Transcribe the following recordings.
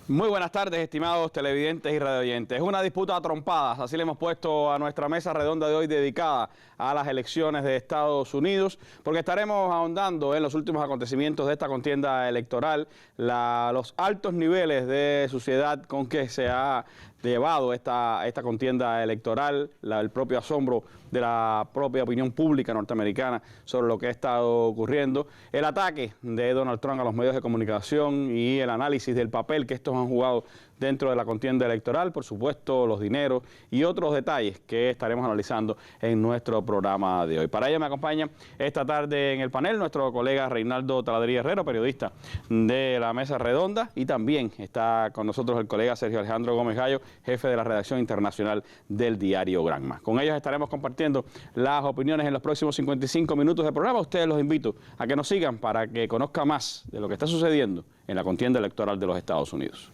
Muy buenas tardes, estimados televidentes y radioyentes. Es una disputa a trompadas, así le hemos puesto a nuestra mesa redonda de hoy dedicada a las elecciones de Estados Unidos, porque estaremos ahondando en los últimos acontecimientos de esta contienda electoral, los altos niveles de suciedad con que se ha llevado esta contienda electoral, el propio asombro de la propia opinión pública norteamericana sobre lo que ha estado ocurriendo, el ataque de Donald Trump a los medios de comunicación y el análisis del papel que estos han jugado dentro de la contienda electoral, por supuesto, los dineros y otros detalles que estaremos analizando en nuestro programa de hoy. Para ello me acompaña esta tarde en el panel nuestro colega Reinaldo Taladriz Herrero, periodista de la Mesa Redonda, y también está con nosotros el colega Sergio Alejandro Gómez Gallo, jefe de la redacción internacional del diario Granma. Con ellos estaremos compartiendo las opiniones en los próximos 55 minutos de programa. Ustedes los invito a que nos sigan para que conozcan más de lo que está sucediendo en la contienda electoral de los Estados Unidos.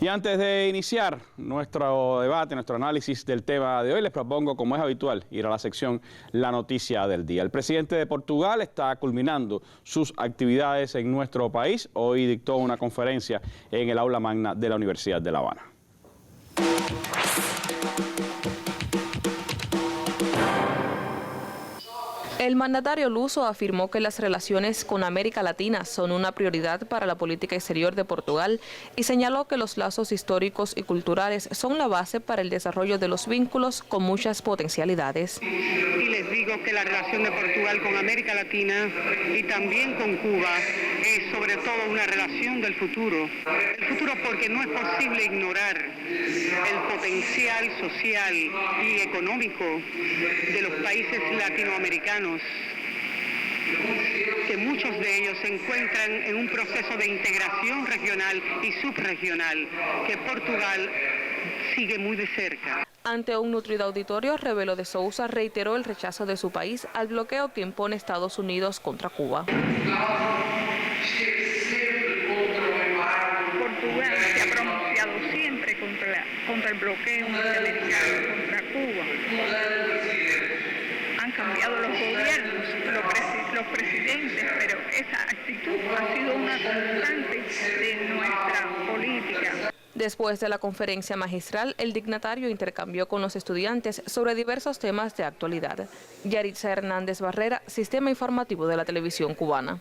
Y antes de iniciar nuestro debate, nuestro análisis del tema de hoy, les propongo, como es habitual, ir a la sección La Noticia del Día. El presidente de Portugal está culminando sus actividades en nuestro país. Hoy dictó una conferencia en el aula magna de la Universidad de La Habana. El mandatario luso afirmó que las relaciones con América Latina son una prioridad para la política exterior de Portugal y señaló que los lazos históricos y culturales son la base para el desarrollo de los vínculos con muchas potencialidades. Y les digo que la relación de Portugal con América Latina y también con Cuba es sobre todo una relación del futuro. El futuro porque no es posible ignorar el potencial social y económico de los países latinoamericanos, que muchos de ellos se encuentran en un proceso de integración regional y subregional, que Portugal sigue muy de cerca. Ante un nutrido auditorio, Rebelo de Sousa reiteró el rechazo de su país al bloqueo que impone Estados Unidos contra Cuba. Portugal se ha pronunciado siempre contra el bloqueo norteamericano contra Cuba. Han cambiado los gobiernos, los presidentes, pero esa actitud ha sido una constante de nuestra política. Después de la conferencia magistral, el dignatario intercambió con los estudiantes sobre diversos temas de actualidad. Yaritza Hernández Barrera, Sistema Informativo de la Televisión Cubana.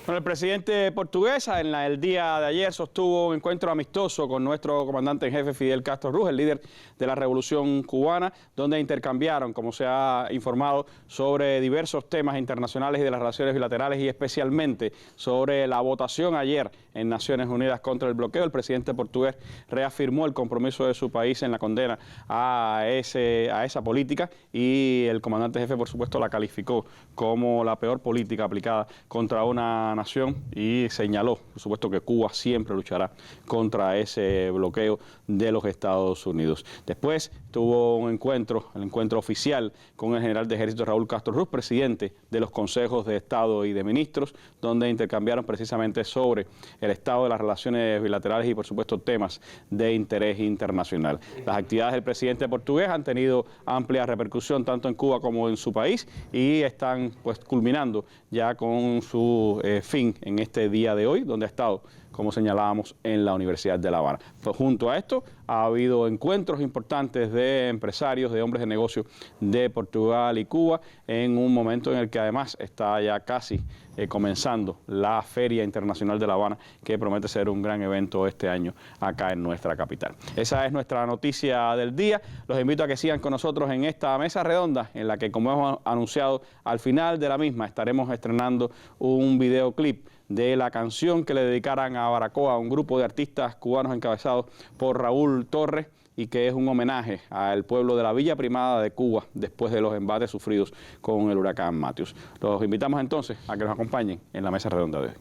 Bueno, el presidente portugués el día de ayer sostuvo un encuentro amistoso con nuestro comandante en jefe Fidel Castro Ruz, el líder de la Revolución Cubana, donde intercambiaron, como se ha informado, sobre diversos temas internacionales y de las relaciones bilaterales y especialmente sobre la votación ayer en Naciones Unidas contra el bloqueo. El presidente portugués reafirmó el compromiso de su país en la condena a esa política y el comandante jefe, por supuesto, la calificó como la peor política aplicada contra una nación y señaló, por supuesto, que Cuba siempre luchará contra ese bloqueo de los Estados Unidos. Después tuvo un encuentro, el encuentro oficial con el general de ejército Raúl Castro Ruz, presidente de los consejos de Estado y de ministros, donde intercambiaron precisamente sobre el estado de las relaciones bilaterales y, por supuesto, temas de interés internacional. Las actividades del presidente portugués han tenido amplia repercusión tanto en Cuba como en su país y están pues culminando ya con su fin en este día de hoy, donde ha estado, como señalábamos, en la Universidad de La Habana. Pues junto a esto ha habido encuentros importantes de empresarios, de hombres de negocio de Portugal y Cuba, en un momento en el que además está ya casi comenzando la Feria Internacional de La Habana, que promete ser un gran evento este año acá en nuestra capital. Esa es nuestra noticia del día. Los invito a que sigan con nosotros en esta mesa redonda, en la que, como hemos anunciado, al final de la misma estaremos estrenando un videoclip de la canción que le dedicaran a Baracoa, un grupo de artistas cubanos encabezados por Raúl Torres, y que es un homenaje al pueblo de la Villa Primada de Cuba después de los embates sufridos con el huracán Matthews. Los invitamos entonces a que nos acompañen en la mesa redonda de hoy.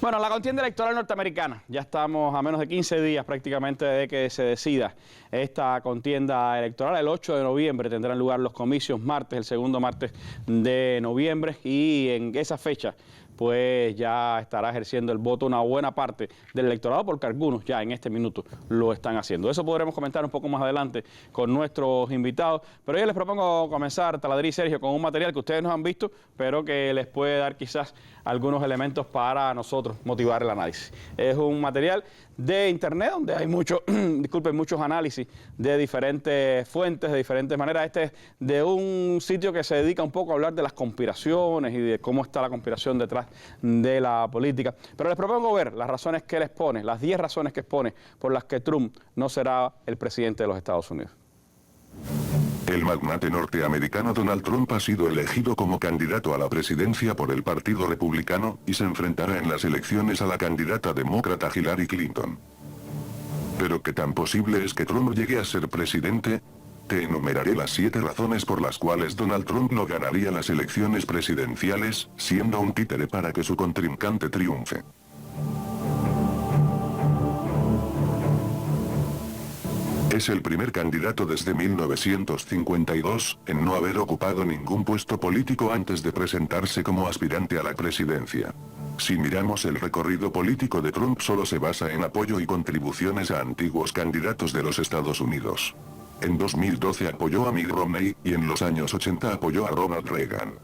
Bueno, la contienda electoral norteamericana, ya estamos a menos de 15 días prácticamente de que se decida esta contienda electoral. El 8 de noviembre tendrán lugar los comicios, martes, el segundo martes de noviembre, y en esa fecha pues ya estará ejerciendo el voto una buena parte del electorado, porque algunos ya en este minuto lo están haciendo. Eso podremos comentar un poco más adelante con nuestros invitados, pero yo les propongo comenzar, Taladrí y Sergio, con un material que ustedes nos han visto, pero que les puede dar quizás algunos elementos para nosotros motivar el análisis. Es un material de internet donde hay muchos análisis de diferentes fuentes, de diferentes maneras. Este es de un sitio que se dedica un poco a hablar de las conspiraciones y de cómo está la conspiración detrás de la política. Pero les propongo ver las razones que les pone, las 10 razones que expone por las que Trump no será el presidente de los Estados Unidos. El magnate norteamericano Donald Trump ha sido elegido como candidato a la presidencia por el Partido Republicano y se enfrentará en las elecciones a la candidata demócrata Hillary Clinton. ¿Pero qué tan posible es que Trump llegue a ser presidente? Te enumeraré las 7 razones por las cuales Donald Trump no ganaría las elecciones presidenciales, siendo un títere para que su contrincante triunfe. Es el primer candidato desde 1952 en no haber ocupado ningún puesto político antes de presentarse como aspirante a la presidencia. Si miramos el recorrido político de Trump, solo se basa en apoyo y contribuciones a antiguos candidatos de los Estados Unidos. En 2012 apoyó a Mitt Romney y en los años 80 apoyó a Ronald Reagan.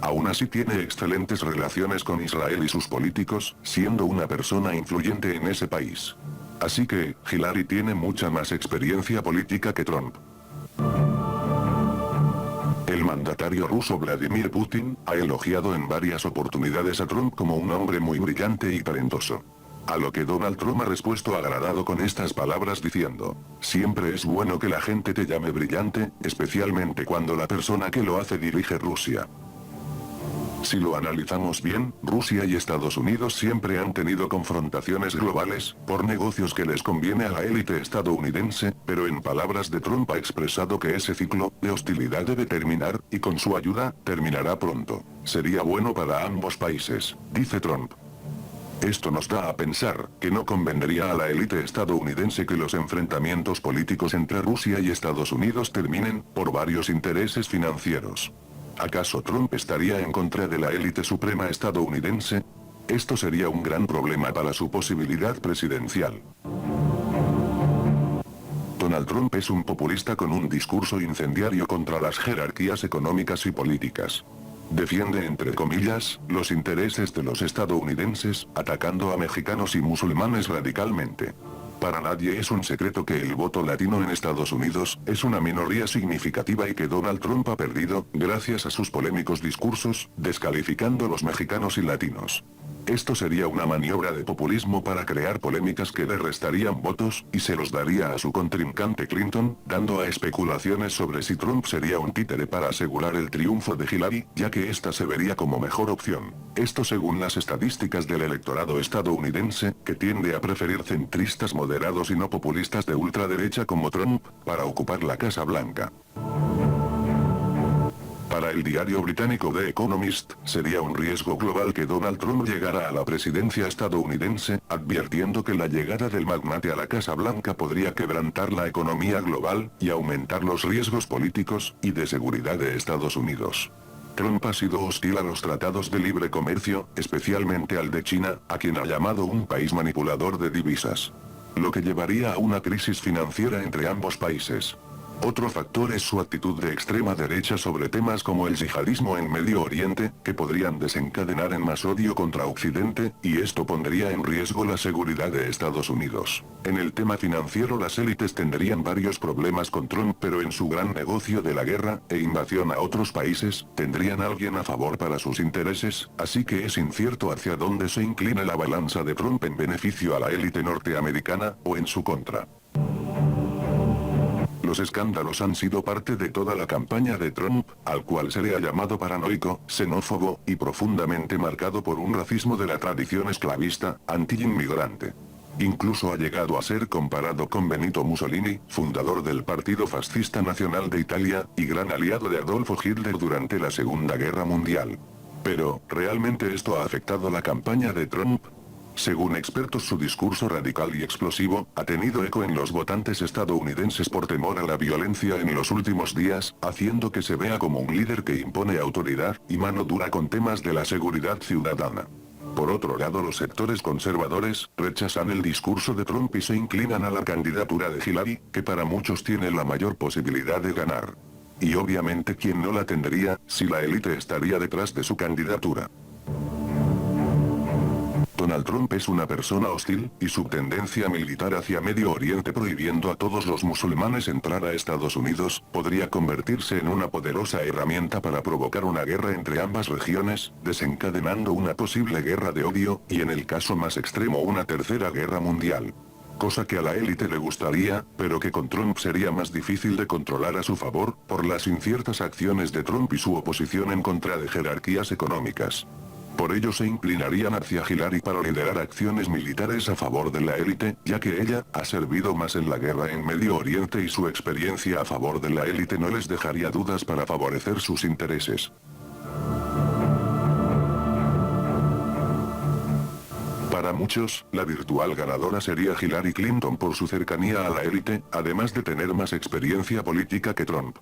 Aún así tiene excelentes relaciones con Israel y sus políticos, siendo una persona influyente en ese país. Así que, Hillary tiene mucha más experiencia política que Trump. El mandatario ruso Vladimir Putin ha elogiado en varias oportunidades a Trump como un hombre muy brillante y talentoso. A lo que Donald Trump ha respuesto agradado con estas palabras diciendo: siempre es bueno que la gente te llame brillante, especialmente cuando la persona que lo hace dirige Rusia. Si lo analizamos bien, Rusia y Estados Unidos siempre han tenido confrontaciones globales, por negocios que les conviene a la élite estadounidense, pero en palabras de Trump ha expresado que ese ciclo de hostilidad debe terminar, y con su ayuda, terminará pronto. Sería bueno para ambos países, dice Trump. Esto nos da a pensar que no convendría a la élite estadounidense que los enfrentamientos políticos entre Rusia y Estados Unidos terminen, por varios intereses financieros. ¿Acaso Trump estaría en contra de la élite suprema estadounidense? Esto sería un gran problema para su posibilidad presidencial. Donald Trump es un populista con un discurso incendiario contra las jerarquías económicas y políticas. Defiende, entre comillas, los intereses de los estadounidenses, atacando a mexicanos y musulmanes radicalmente. Para nadie es un secreto que el voto latino en Estados Unidos es una minoría significativa y que Donald Trump ha perdido, gracias a sus polémicos discursos, descalificando a los mexicanos y latinos. Esto sería una maniobra de populismo para crear polémicas que le restarían votos, y se los daría a su contrincante Clinton, dando a especulaciones sobre si Trump sería un títere para asegurar el triunfo de Hillary, ya que esta se vería como mejor opción. Esto según las estadísticas del electorado estadounidense, que tiende a preferir centristas moderados y no populistas de ultraderecha como Trump, para ocupar la Casa Blanca. Para el diario británico The Economist, sería un riesgo global que Donald Trump llegara a la presidencia estadounidense, advirtiendo que la llegada del magnate a la Casa Blanca podría quebrantar la economía global y aumentar los riesgos políticos y de seguridad de Estados Unidos. Trump ha sido hostil a los tratados de libre comercio, especialmente al de China, a quien ha llamado un país manipulador de divisas. Lo que llevaría a una crisis financiera entre ambos países. Otro factor es su actitud de extrema derecha sobre temas como el yihadismo en Medio Oriente, que podrían desencadenar en más odio contra Occidente, y esto pondría en riesgo la seguridad de Estados Unidos. En el tema financiero, las élites tendrían varios problemas con Trump, pero en su gran negocio de la guerra e invasión a otros países, tendrían a alguien a favor para sus intereses, así que es incierto hacia dónde se inclina la balanza de Trump en beneficio a la élite norteamericana, o en su contra. Los escándalos han sido parte de toda la campaña de Trump, al cual se le ha llamado paranoico, xenófobo, y profundamente marcado por un racismo de la tradición esclavista, anti-inmigrante. Incluso ha llegado a ser comparado con Benito Mussolini, fundador del Partido Fascista Nacional de Italia, y gran aliado de Adolfo Hitler durante la Segunda Guerra Mundial. Pero, ¿realmente esto ha afectado la campaña de Trump? Según expertos, su discurso radical y explosivo ha tenido eco en los votantes estadounidenses por temor a la violencia en los últimos días, haciendo que se vea como un líder que impone autoridad y mano dura con temas de la seguridad ciudadana. Por otro lado, los sectores conservadores rechazan el discurso de Trump y se inclinan a la candidatura de Hillary, que para muchos tiene la mayor posibilidad de ganar. Y obviamente, ¿quién no la tendría, si la élite estaría detrás de su candidatura? Donald Trump es una persona hostil, y su tendencia militar hacia Medio Oriente, prohibiendo a todos los musulmanes entrar a Estados Unidos, podría convertirse en una poderosa herramienta para provocar una guerra entre ambas regiones, desencadenando una posible guerra de odio, y en el caso más extremo una tercera guerra mundial. Cosa que a la élite le gustaría, pero que con Trump sería más difícil de controlar a su favor, por las inciertas acciones de Trump y su oposición en contra de jerarquías económicas. Por ello se inclinarían hacia Hillary para liderar acciones militares a favor de la élite, ya que ella ha servido más en la guerra en Medio Oriente y su experiencia a favor de la élite no les dejaría dudas para favorecer sus intereses. Para muchos, la virtual ganadora sería Hillary Clinton por su cercanía a la élite, además de tener más experiencia política que Trump.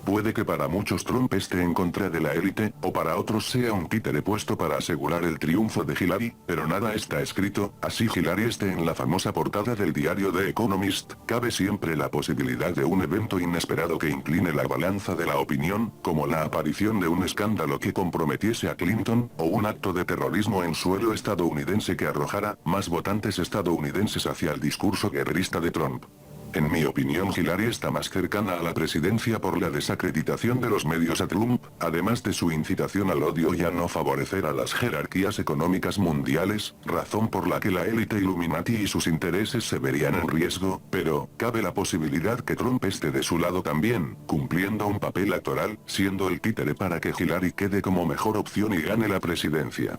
Puede que para muchos Trump esté en contra de la élite, o para otros sea un títere puesto para asegurar el triunfo de Hillary, pero nada está escrito, así Hillary esté en la famosa portada del diario The Economist, cabe siempre la posibilidad de un evento inesperado que incline la balanza de la opinión, como la aparición de un escándalo que comprometiese a Clinton, o un acto de terrorismo en suelo estadounidense que arrojara más votantes estadounidenses hacia el discurso guerrerista de Trump. En mi opinión, Hillary está más cercana a la presidencia por la desacreditación de los medios a Trump, además de su incitación al odio y a no favorecer a las jerarquías económicas mundiales, razón por la que la élite Illuminati y sus intereses se verían en riesgo, pero cabe la posibilidad que Trump esté de su lado también, cumpliendo un papel actoral, siendo el títere para que Hillary quede como mejor opción y gane la presidencia.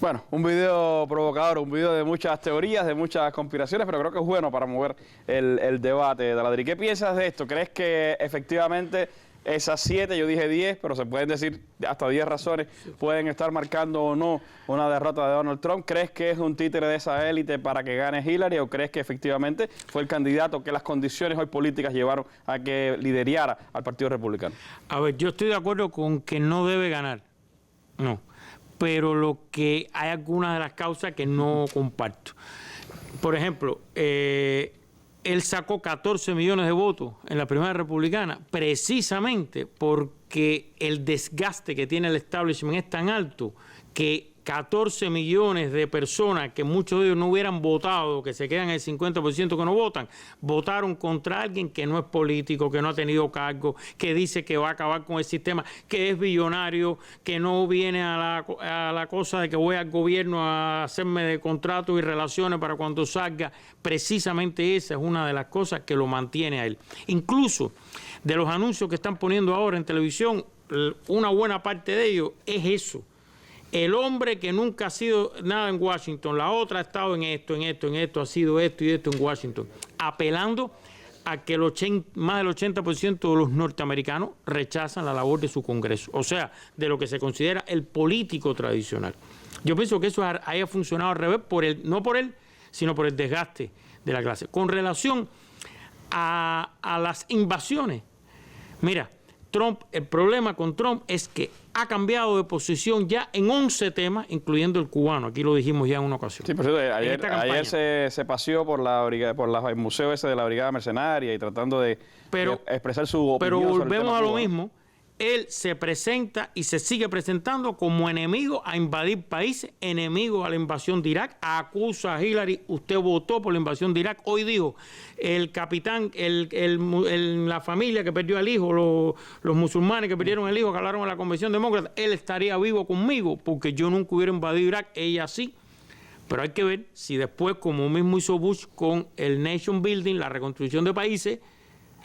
Bueno, un video provocador, un video de muchas teorías, de muchas conspiraciones, pero creo que es bueno para mover el debate. Daladri, ¿qué piensas de esto? ¿Crees que efectivamente esas 7, yo dije 10, pero se pueden decir hasta 10 razones, pueden estar marcando o no una derrota de Donald Trump? ¿Crees que es un títere de esa élite para que gane Hillary, o crees que efectivamente fue el candidato que las condiciones hoy políticas llevaron a que liderara al Partido Republicano? A ver, yo estoy de acuerdo con que no debe ganar, no. Pero lo que hay algunas de las causas que no comparto. Por ejemplo, él sacó 14 millones de votos en la primera republicana precisamente porque el desgaste que tiene el establishment es tan alto que 14 millones de personas, que muchos de ellos no hubieran votado, que se quedan el 50% que no votan, votaron contra alguien que no es político, que no ha tenido cargo, que dice que va a acabar con el sistema, que es billonario, que no viene a la cosa de que voy al gobierno a hacerme de contratos y relaciones para cuando salga. Precisamente esa es una de las cosas que lo mantiene a él. Incluso de los anuncios que están poniendo ahora en televisión, una buena parte de ellos es eso. El hombre que nunca ha sido nada en Washington, la otra ha estado en esto, ha sido esto y esto en Washington, apelando a que más del 80% de los norteamericanos rechazan la labor de su Congreso, o sea, de lo que se considera el político tradicional. Yo pienso que eso haya funcionado al revés, no por él, sino por el desgaste de la clase. Con relación a las invasiones, mira, el problema con Trump es que ha cambiado de posición ya en 11 temas, incluyendo el cubano. Aquí lo dijimos ya en una ocasión. Sí, por cierto, ayer se paseó por el museo ese de la Brigada Mercenaria y tratando de expresar su opinión. Pero volvemos a lo cubano. mismo. Él se presenta y se sigue presentando como enemigo a invadir países, enemigo a la invasión de Irak. Acusa a Hillary, usted votó por la invasión de Irak. Hoy dijo, el capitán, la familia que perdió al hijo, los musulmanes que perdieron al hijo, que hablaron en la Convención Demócrata, él estaría vivo conmigo porque yo nunca hubiera invadido Irak, ella sí. Pero hay que ver si después, como mismo hizo Bush con el Nation Building, la reconstrucción de países,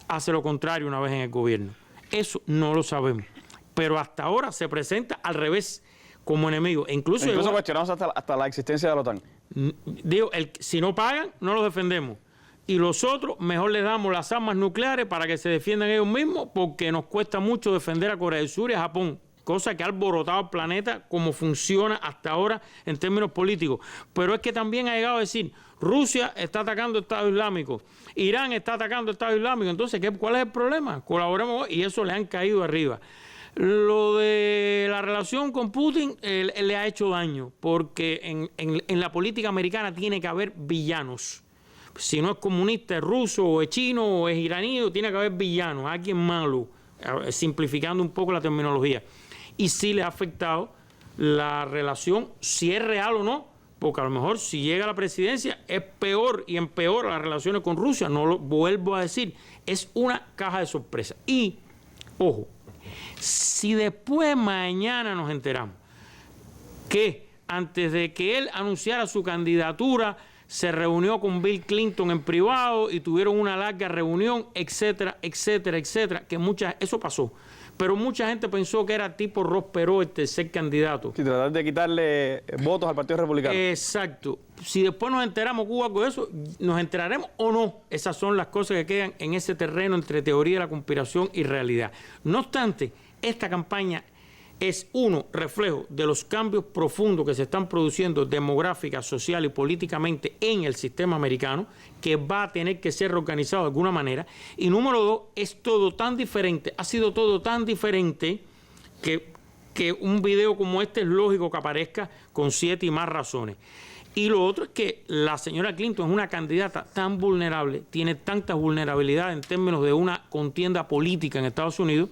hace lo contrario una vez en el gobierno. Eso no lo sabemos. Pero hasta ahora se presenta al revés, como enemigo. Incluso cuestionamos hasta la existencia de la OTAN. Digo, si no pagan, no los defendemos. Y los otros, mejor les damos las armas nucleares para que se defiendan ellos mismos, porque nos cuesta mucho defender a Corea del Sur y a Japón. cosa que ha alborotado el planeta como funciona hasta ahora en términos políticos. Pero es que también ha llegado a decir, Rusia está atacando el Estado Islámico, Irán está atacando el Estado Islámico, entonces, ¿cuál es el problema? Colaboremos, y eso le han caído arriba. Lo de la relación con Putin le ha hecho daño, porque en la política americana tiene que haber villanos. Si no es comunista, es ruso, o es chino, o es iraní, tiene que haber villanos, alguien malo, simplificando un poco la terminología. Y sí le ha afectado la relación, si es real o no, porque a lo mejor si llega a la presidencia es peor y empeora las relaciones con Rusia. No lo vuelvo a decir, es una caja de sorpresa. Y, ojo, si después mañana nos enteramos que antes de que él anunciara su candidatura se reunió con Bill Clinton en privado y tuvieron una larga reunión, etcétera, etcétera, etcétera, que eso pasó. Pero mucha gente pensó que era tipo Ross Perot, el tercer candidato. Sí, tratar de quitarle votos al Partido Republicano. Exacto. Si después nos enteramos que hubo algo de eso, nos enteraremos o no. Esas son las cosas que quedan en ese terreno entre teoría de la conspiración y realidad. No obstante, esta campaña es reflejo de los cambios profundos que se están produciendo demográfica, social y políticamente en el sistema americano, que va a tener que ser reorganizado de alguna manera. Y número 2, es todo tan diferente, ha sido todo tan diferente que un video como este es lógico que aparezca con 7 y más razones. Y lo otro es que la señora Clinton es una candidata tan vulnerable, tiene tantas vulnerabilidades en términos de una contienda política en Estados Unidos,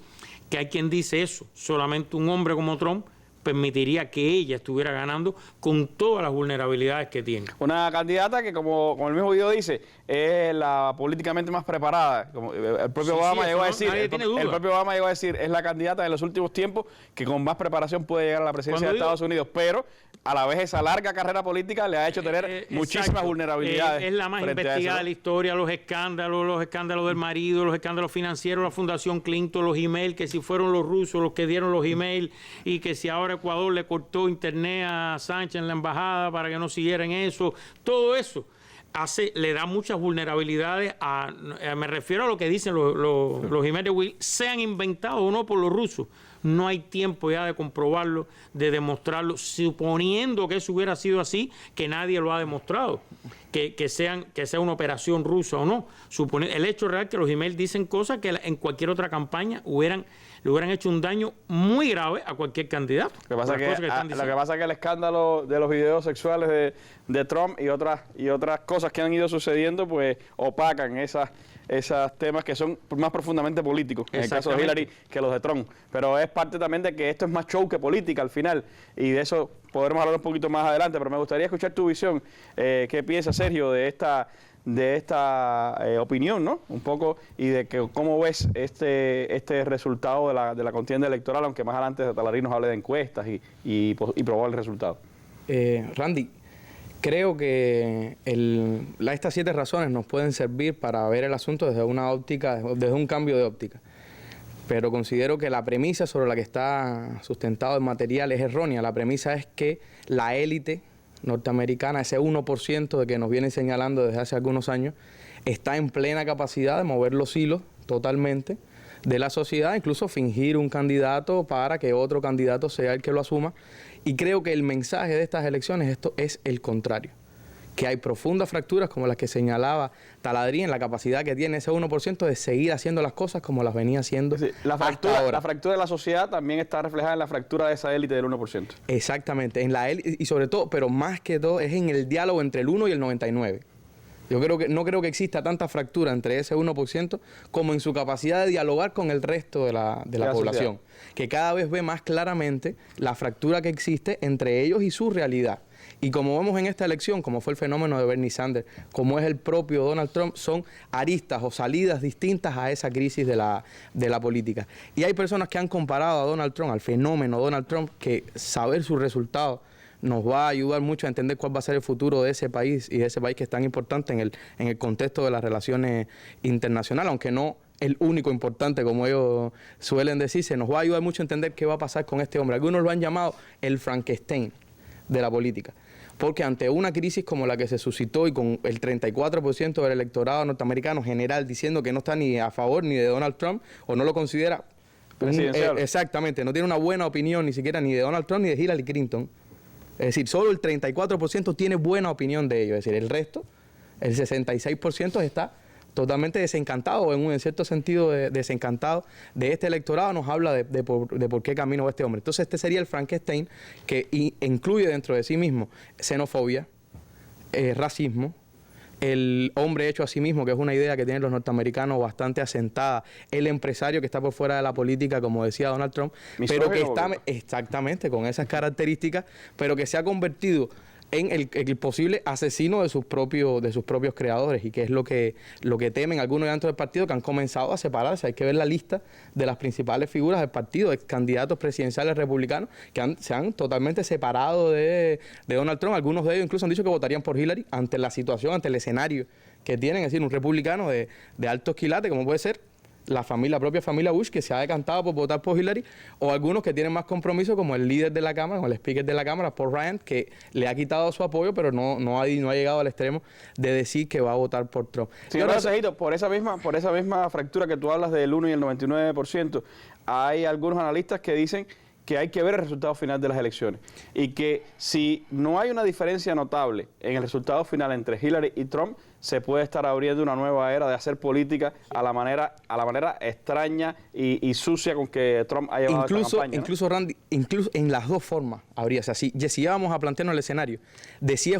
que hay quien dice eso, solamente un hombre como Trump permitiría que ella estuviera ganando con todas las vulnerabilidades que tiene. Una candidata que, como el mismo video dice, es la políticamente más preparada. Como el propio Obama llegó a decir, el propio Obama llegó a decir, es la candidata en los últimos tiempos que con más preparación puede llegar a la presidencia de Estados Unidos, pero a la vez esa larga carrera política le ha hecho tener muchísimas vulnerabilidades. Es la más investigada de la historia, los escándalos del marido, los escándalos financieros, la Fundación Clinton, los emails, que si fueron los rusos los que dieron los emails y que si ahora Ecuador le cortó internet a Sánchez en la embajada para que no siguieran eso, todo eso le da muchas vulnerabilidades me refiero a lo que dicen los emails de Will, sean inventados o no por los rusos. No hay tiempo ya de comprobarlo, de demostrarlo, suponiendo que eso hubiera sido así, que nadie lo ha demostrado, que sea una operación rusa o no. El hecho real es que los emails dicen cosas que en cualquier otra campaña le hubieran hecho un daño muy grave a cualquier candidato. Lo que pasa es que el escándalo de los videos sexuales de Trump y otras cosas que han ido sucediendo, pues opacan esos temas que son más profundamente políticos, en el caso de Hillary, que los de Trump. Pero es parte también de que esto es más show que política al final, y de eso podremos hablar un poquito más adelante, pero me gustaría escuchar tu visión. ¿Qué piensa Sergio de esta opinión, ¿no? Un poco, y de que cómo ves este resultado de la contienda electoral, aunque más adelante Talarí nos hable de encuestas y probar el resultado. Randy, creo que estas 7 razones nos pueden servir para ver el asunto desde una óptica, desde un cambio de óptica. Pero considero que la premisa sobre la que está sustentado el material es errónea. La premisa es que la élite norteamericana, ese 1% de que nos vienen señalando desde hace algunos años, está en plena capacidad de mover los hilos totalmente de la sociedad, incluso fingir un candidato para que otro candidato sea el que lo asuma. Y creo que el mensaje de estas elecciones es el contrario, que hay profundas fracturas como las que señalaba Talarí en la capacidad que tiene ese 1% de seguir haciendo las cosas como las venía haciendo la fractura de la sociedad también está reflejada en la fractura de esa élite del 1%. Exactamente, en la élite, y sobre todo, pero más que todo, es en el diálogo entre el 1 y el 99. Yo no creo que exista tanta fractura entre ese 1% como en su capacidad de dialogar con el resto de la población, que cada vez ve más claramente la fractura que existe entre ellos y su realidad. Y como vemos en esta elección, como fue el fenómeno de Bernie Sanders, como es el propio Donald Trump, son aristas o salidas distintas a esa crisis de la política. Y hay personas que han comparado a Donald Trump, al fenómeno Donald Trump, que saber sus resultados nos va a ayudar mucho a entender cuál va a ser el futuro de ese país y de ese país que es tan importante en el contexto de las relaciones internacionales, aunque no el único importante, como ellos suelen decir. Se nos va a ayudar mucho a entender qué va a pasar con este hombre. Algunos lo han llamado el Frankenstein de la política, porque ante una crisis como la que se suscitó y con el 34% del electorado norteamericano general diciendo que no está ni a favor ni de Donald Trump o no lo considera presidencial. Exactamente, no tiene una buena opinión ni siquiera ni de Donald Trump ni de Hillary Clinton. Es decir, solo el 34% tiene buena opinión de ellos. Es decir, el resto, el 66% está totalmente desencantado, en cierto sentido desencantado de este electorado. Nos habla de por qué camino va este hombre. Entonces este sería el Frankenstein que incluye dentro de sí mismo xenofobia, racismo, el hombre hecho a sí mismo, que es una idea que tienen los norteamericanos bastante asentada, el empresario que está por fuera de la política, como decía Donald Trump, pero que está exactamente con esas características, pero que se ha convertido en el posible asesino de sus propios creadores, y que es lo que temen algunos dentro del partido, que han comenzado a separarse. Hay que ver la lista de las principales figuras del partido, de candidatos presidenciales republicanos que se han totalmente separado de Donald Trump. Algunos de ellos incluso han dicho que votarían por Hillary ante la situación, ante el escenario que tienen, es decir, un republicano de altos quilates, como puede ser la propia familia Bush, que se ha decantado por votar por Hillary, o algunos que tienen más compromiso, como el líder de la Cámara, como el speaker de la Cámara, Paul Ryan, que le ha quitado su apoyo, pero no ha llegado al extremo de decir que va a votar por Trump. Sí, ahora, Cejito, por esa misma fractura que tú hablas del 1 y el 99%, hay algunos analistas que dicen que hay que ver el resultado final de las elecciones y que si no hay una diferencia notable en el resultado final entre Hillary y Trump, se puede estar abriendo una nueva era de hacer política a la manera extraña y sucia con que Trump ha llevado esta campaña, ¿no? Incluso, Randy, incluso en las dos formas habría. O sea, si íbamos a plantearnos el escenario de si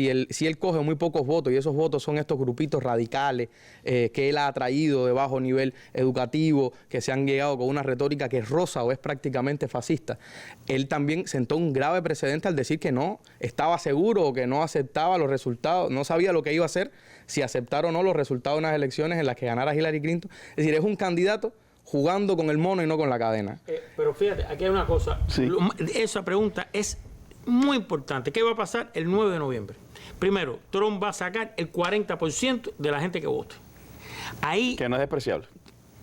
él coge muy pocos votos, y esos votos son estos grupitos radicales que él ha atraído de bajo nivel educativo, que se han llegado con una retórica que es rosa o es prácticamente fascista, él también sentó un grave precedente al decir que no estaba seguro o que no aceptaba los resultados, no sabía lo que iba a hacer, si aceptar o no los resultados de unas elecciones en las que ganara Hillary Clinton. Es decir, es un candidato jugando con el mono y no con la cadena. Pero fíjate, aquí hay una cosa. Sí. Esa pregunta es muy importante. ¿Qué va a pasar el 9 de noviembre? Primero, Trump va a sacar el 40% de la gente que vote. Ahí, que no es despreciable.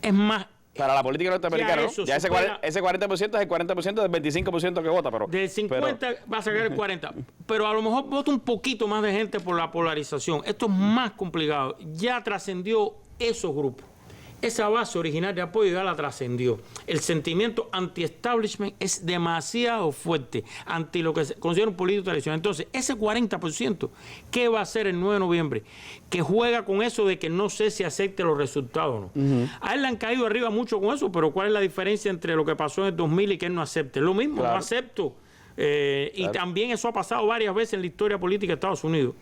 Es más... Para la política norteamericana, ¿no? Ya ese 40% es el 40% del 25% que vota, pero... Del 50 va a sacar el 40, pero a lo mejor vota un poquito más de gente por la polarización. Esto es más complicado. Ya trascendió esos grupos. Esa base original de apoyo ya la trascendió. El sentimiento anti-establishment es demasiado fuerte ante lo que se considera un político tradicional. Entonces, ese 40%, ¿qué va a hacer el 9 de noviembre? Que juega con eso de que no sé si acepte los resultados o no. A él le han caído arriba mucho con eso, pero ¿cuál es la diferencia entre lo que pasó en el 2000 y que él no acepte? Lo mismo, claro. No acepto. Y también eso ha pasado varias veces en la historia política de Estados Unidos.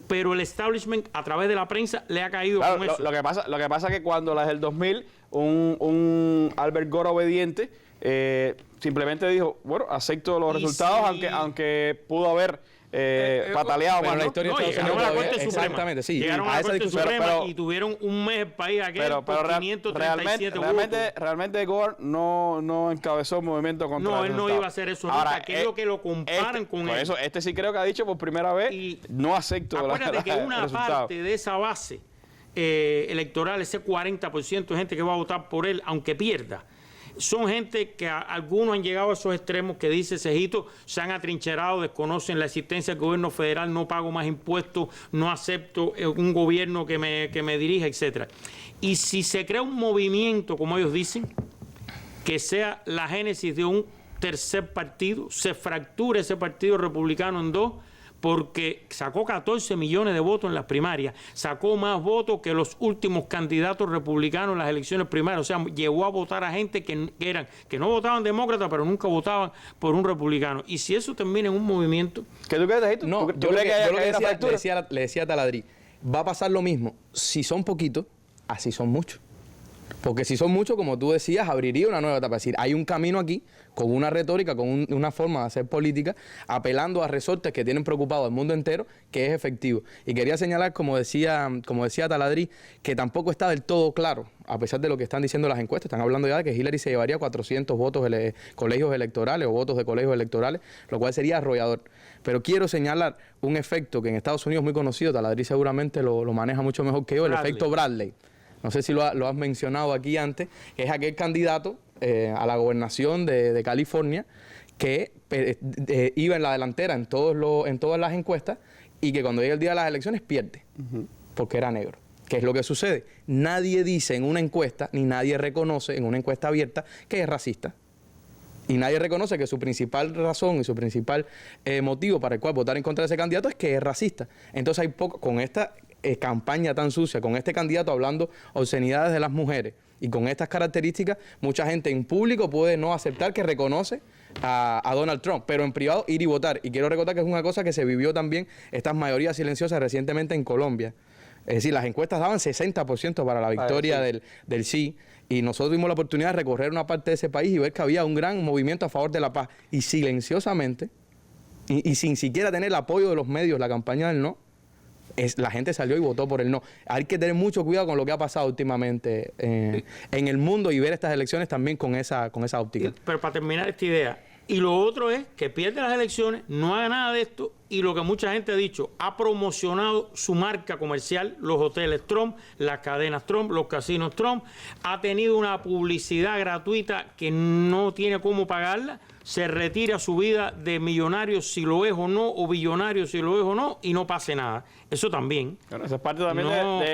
Pero el establishment, a través de la prensa, le ha caído con eso. Lo que pasa es que cuando las del 2000, un Albert Gore obediente simplemente dijo, bueno, acepto los resultados, aunque pudo haber pataleado más, ¿no? La historia de Estados Unidos todavía, exactamente, sí. Llegaron a la Corte Suprema y tuvieron un mes el país aquel por 537 votos. Realmente Gore no encabezó un movimiento contra No, él no iba a hacer eso nunca. Aquello que lo comparan con él. Por eso, sí creo que ha dicho por primera vez, y no acepto acuérdate que una parte de esa base electoral, ese 40% de gente que va a votar por él, aunque pierda, son gente que algunos han llegado a esos extremos que dice Cejito, se han atrincherado, desconocen la existencia del gobierno federal, no pago más impuestos, no acepto un gobierno que me dirija, etcétera. Y si se crea un movimiento, como ellos dicen, que sea la génesis de un tercer partido, se fractura ese partido republicano en dos, porque sacó 14 millones de votos en las primarias, sacó más votos que los últimos candidatos republicanos en las elecciones primarias, o sea, llevó a votar a gente que no votaban demócratas, pero nunca votaban por un republicano. Y si eso termina en un movimiento... ¿Qué tú crees, Tejito? No, yo le decía a Taladrí, va a pasar lo mismo. Si son poquitos, así son muchos. Porque si son muchos, como tú decías, abriría una nueva etapa. Es decir, hay un camino aquí con una retórica, con una forma de hacer política, apelando a resortes que tienen preocupado al mundo entero, que es efectivo. Y quería señalar, como decía Taladrí, que tampoco está del todo claro, a pesar de lo que están diciendo las encuestas. Están hablando ya de que Hillary se llevaría 400 votos de colegios electorales o votos de colegios electorales, lo cual sería arrollador. Pero quiero señalar un efecto que en Estados Unidos es muy conocido, Taladrí seguramente lo maneja mucho mejor que yo, el efecto Bradley. No sé si lo has mencionado aquí antes, que es aquel candidato a la gobernación de California que iba en la delantera en todas las encuestas y que cuando llega el día de las elecciones pierde, porque era negro. ¿Qué es lo que sucede? Nadie dice en una encuesta, ni nadie reconoce en una encuesta abierta que es racista. Y nadie reconoce que su principal razón y su principal motivo para el cual votar en contra de ese candidato es que es racista. Entonces hay poco, con esta campaña tan sucia, con este candidato hablando obscenidades de las mujeres y con estas características, mucha gente en público puede no aceptar que reconoce a Donald Trump, pero en privado ir y votar. Y quiero recordar que es una cosa que se vivió también, estas mayorías silenciosas recientemente en Colombia. Es decir, las encuestas daban 60% para la victoria del sí, y nosotros tuvimos la oportunidad de recorrer una parte de ese país y ver que había un gran movimiento a favor de la paz. Y silenciosamente, y sin siquiera tener el apoyo de los medios, la campaña del no, la gente salió y votó por el no. Hay que tener mucho cuidado con lo que ha pasado últimamente en el mundo y ver estas elecciones también con esa óptica. Pero para terminar esta idea, y lo otro es que pierde las elecciones, no haga nada de esto, y lo que mucha gente ha dicho, ha promocionado su marca comercial, los hoteles Trump, las cadenas Trump, los casinos Trump, ha tenido una publicidad gratuita que no tiene cómo pagarla, se retira su vida de millonario si lo es o no, o billonario si lo es o no, y no pase nada. Eso también. Bueno, eso es parte también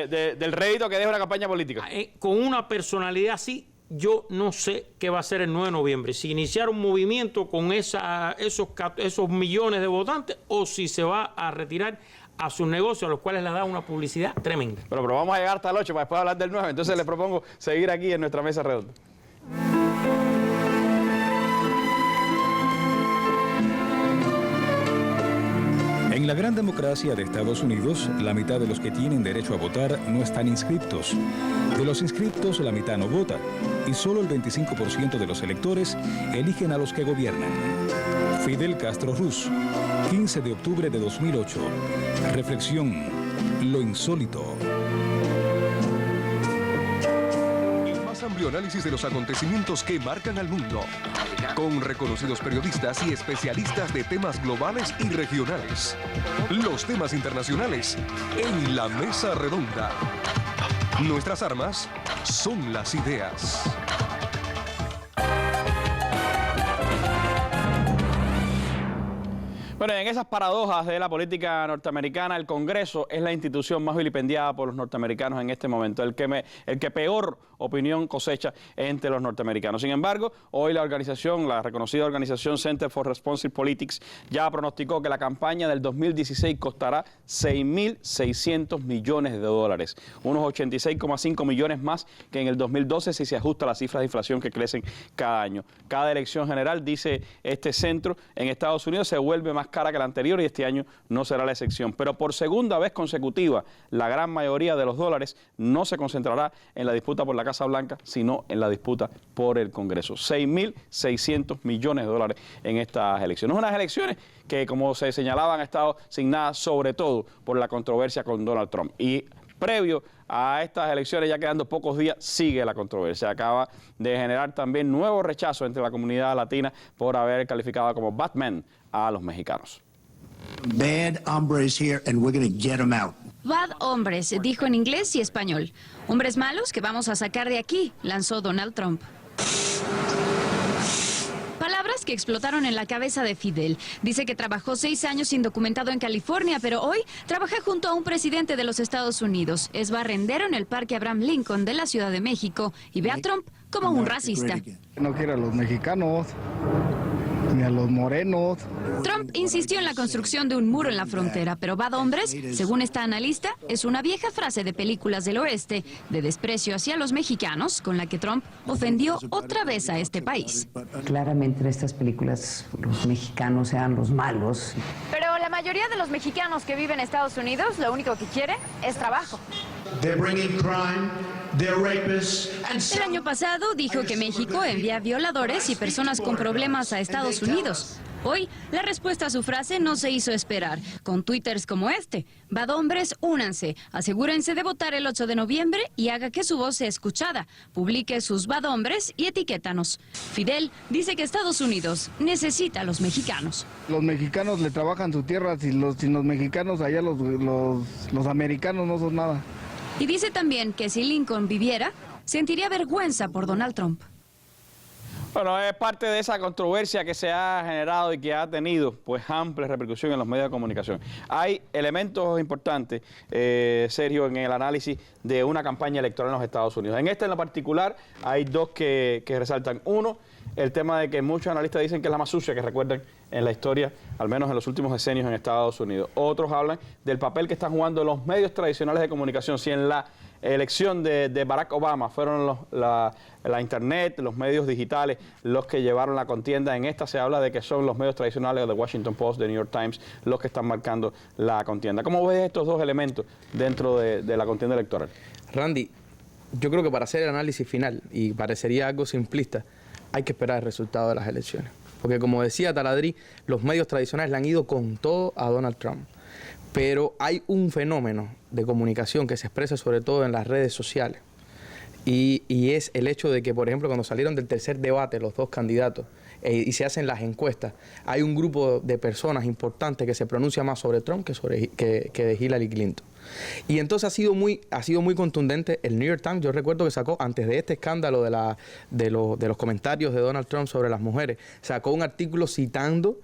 del rédito que deja una campaña política. Con una personalidad así, yo no sé qué va a ser el 9 de noviembre, si iniciar un movimiento con esos millones de votantes o si se va a retirar a sus negocios, a los cuales le da una publicidad tremenda. Pero vamos a llegar hasta el 8 para después hablar del 9, entonces les propongo seguir aquí en nuestra mesa redonda. En la gran democracia de Estados Unidos, la mitad de los que tienen derecho a votar no están inscriptos. De los inscriptos, la mitad no vota. Y solo el 25% de los electores eligen a los que gobiernan. Fidel Castro Ruz, 15 de octubre de 2008. Reflexión: lo insólito. Amplio análisis de los acontecimientos que marcan al mundo, con reconocidos periodistas y especialistas de temas globales y regionales. Los temas internacionales en la mesa redonda. Nuestras armas son las ideas. Bueno, en esas paradojas de la política norteamericana, el Congreso es la institución más vilipendiada por los norteamericanos en este momento, el que peor opinión cosecha entre los norteamericanos. Sin embargo, hoy la reconocida organización Center for Responsive Politics ya pronosticó que la campaña del 2016 costará $6.600 millones, unos 86,5 millones más que en el 2012 si se ajusta a las cifras de inflación que crecen cada año. Cada elección general, dice este centro, en Estados Unidos se vuelve más cara que la anterior y este año no será la excepción. Pero por segunda vez consecutiva, la gran mayoría de los dólares no se concentrará en la disputa por la Casa Blanca, sino en la disputa por el Congreso. $6.600 millones en estas elecciones. Unas elecciones que, como se señalaba, han estado signadas sobre todo por la controversia con Donald Trump. Y previo a estas elecciones, ya quedando pocos días, sigue la controversia. Acaba de generar también nuevo rechazo entre la comunidad latina por haber calificado como Batman a los mexicanos. Bad hombres here and we're going to get them out. Bad hombres, dijo en inglés y español. Hombres malos que vamos a sacar de aquí, lanzó Donald Trump. Palabras que explotaron en la cabeza de Fidel. Dice que trabajó 6 años indocumentado en California, pero hoy trabaja junto a un presidente de los Estados Unidos. Es barrendero en el Parque Abraham Lincoln de la Ciudad de México y ve a Trump como un racista. No quiere a los mexicanos ni a los morenos. Trump insistió en la construcción de un muro en la frontera, pero bad hombres, según esta analista, es una vieja frase de películas del oeste de desprecio hacia los mexicanos, con la que Trump ofendió otra vez a este país. Claramente en estas películas los mexicanos eran los malos. Pero la mayoría de los mexicanos que viven en Estados Unidos lo único que quieren es trabajo. El año pasado dijo que México envía violadores y personas con problemas a Estados Unidos. Hoy, la respuesta a su frase no se hizo esperar, con twitters como este. Bad hombres, únanse, asegúrense de votar el 8 de noviembre y haga que su voz sea escuchada. Publique sus bad hombres y etiquétanos. Fidel dice que Estados Unidos necesita a los mexicanos. Los mexicanos le trabajan su tierra, sin los mexicanos allá los americanos no son nada. Y dice también que si Lincoln viviera, sentiría vergüenza por Donald Trump. Bueno, es parte de esa controversia que se ha generado y que ha tenido pues amplia repercusión en los medios de comunicación. Hay elementos importantes, Sergio, en el análisis de una campaña electoral en los Estados Unidos. En esta en lo particular hay dos que resaltan. Uno, el tema de que muchos analistas dicen que es la más sucia que recuerdan en la historia, al menos en los últimos decenios en Estados Unidos. Otros hablan del papel que están jugando los medios tradicionales de comunicación. Si en la elección de Barack Obama fueron la internet, los medios digitales los que llevaron la contienda, en esta se habla de que son los medios tradicionales de Washington Post, de New York Times, los que están marcando la contienda. ¿Cómo ves estos dos elementos dentro de la contienda electoral? Randy, yo creo que para hacer el análisis final, y parecería algo simplista, hay que esperar el resultado de las elecciones. Porque como decía Taladrí, los medios tradicionales le han ido con todo a Donald Trump. Pero hay un fenómeno de comunicación que se expresa sobre todo en las redes sociales. Y es el hecho de que, por ejemplo, cuando salieron del tercer debate los dos candidatos y se hacen las encuestas, hay un grupo de personas importantes que se pronuncia más sobre Trump que de Hillary Clinton. Y entonces ha sido muy contundente el New York Times. Yo recuerdo que sacó, antes de este escándalo de los comentarios de Donald Trump sobre las mujeres, sacó un artículo citando,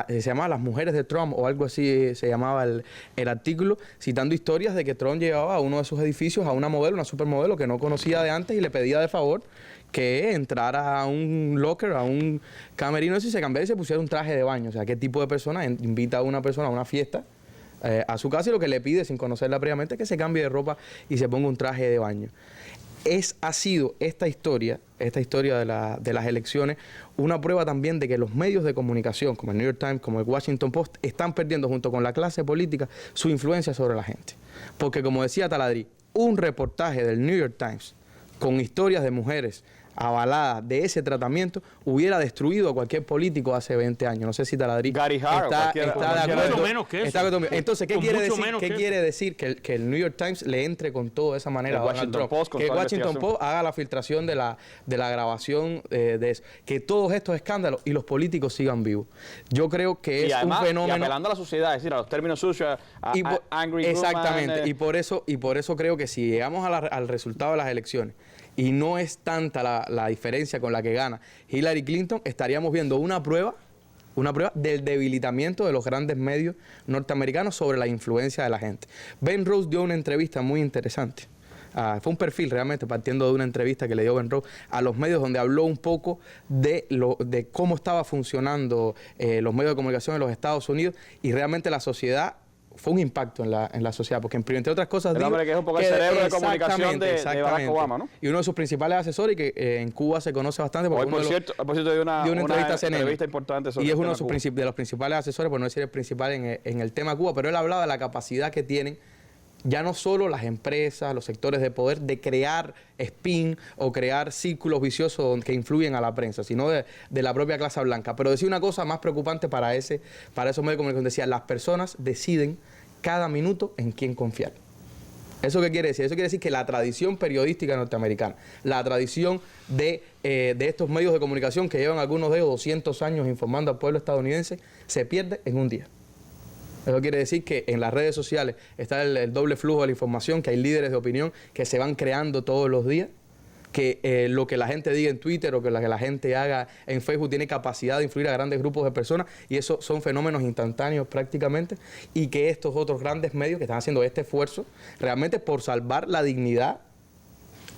se llamaba Las mujeres de Trump o algo así se llamaba el artículo, citando historias de que Trump llevaba a uno de sus edificios a una modelo, una supermodelo que no conocía de antes y le pedía de favor que entrara a un locker, a un camerino y se cambiara y se pusiera un traje de baño. O sea, ¿qué tipo de persona invita a una persona a una fiesta a su casa y lo que le pide sin conocerla previamente es que se cambie de ropa y se ponga un traje de baño? Ha sido esta historia de las elecciones una prueba también de que los medios de comunicación, como el New York Times, como el Washington Post, están perdiendo junto con la clase política su influencia sobre la gente. Porque como decía Taladrí, un reportaje del New York Times con historias de mujeres avaladas de ese tratamiento hubiera destruido a cualquier político hace 20 años. No sé si Taladrí está de acuerdo. Menos que eso. Entonces, ¿qué quiere decir? Que el New York Times le entre con todo de esa manera a Donald Trump. Que el Washington Post haga la filtración de la grabación de eso. Que todos estos escándalos y los políticos sigan vivos. Yo creo que es un fenómeno. Y apelando a la sociedad, es decir, a los términos sucios, angry exactamente. woman, y por eso creo que si llegamos al resultado de las elecciones y no es tanta la diferencia con la que gana Hillary Clinton, estaríamos viendo una prueba del debilitamiento de los grandes medios norteamericanos sobre la influencia de la gente. Ben Rhodes dio una entrevista muy interesante. Fue un perfil realmente partiendo de una entrevista que le dio Ben Rhodes a los medios donde habló un poco de cómo estaba funcionando los medios de comunicación en los Estados Unidos y realmente la sociedad. Fue un impacto en la sociedad, porque entre otras cosas... El hombre que es un poco el cerebro de comunicación de Barack Obama, ¿no? Y uno de sus principales asesores, que en Cuba se conoce bastante... Hoy, por cierto, dio una entrevista importante sobre y es uno de los principales asesores, por no decir el principal en el tema Cuba, pero él hablaba de la capacidad que tienen ya no solo las empresas, los sectores de poder, de crear spin o crear círculos viciosos que influyen a la prensa, sino de la propia clase blanca. Pero decía una cosa más preocupante para esos medios de comunicación. Decía, las personas deciden cada minuto en quién confiar. ¿Eso qué quiere decir? Eso quiere decir que la tradición periodística norteamericana, la tradición de estos medios de comunicación que llevan algunos de ellos 200 años informando al pueblo estadounidense, se pierde en un día. Eso quiere decir que en las redes sociales está el doble flujo de la información, que hay líderes de opinión que se van creando todos los días, que lo que la gente diga en Twitter o que la gente haga en Facebook tiene capacidad de influir a grandes grupos de personas y eso son fenómenos instantáneos prácticamente, y que estos otros grandes medios que están haciendo este esfuerzo realmente por salvar la dignidad,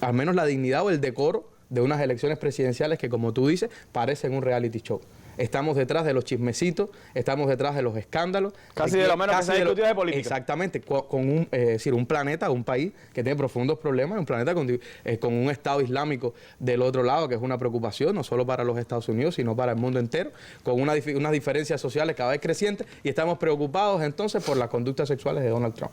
al menos la dignidad o el decoro de unas elecciones presidenciales que, como tú dices, parecen un reality show. Estamos detrás de los chismecitos, estamos detrás de los escándalos. Casi de lo menos que se ha discutido de política. Exactamente, con un planeta, un país que tiene profundos problemas, un planeta con un Estado islámico del otro lado, que es una preocupación, no solo para los Estados Unidos, sino para el mundo entero, con unas diferencias sociales cada vez crecientes, y estamos preocupados entonces por las conductas sexuales de Donald Trump.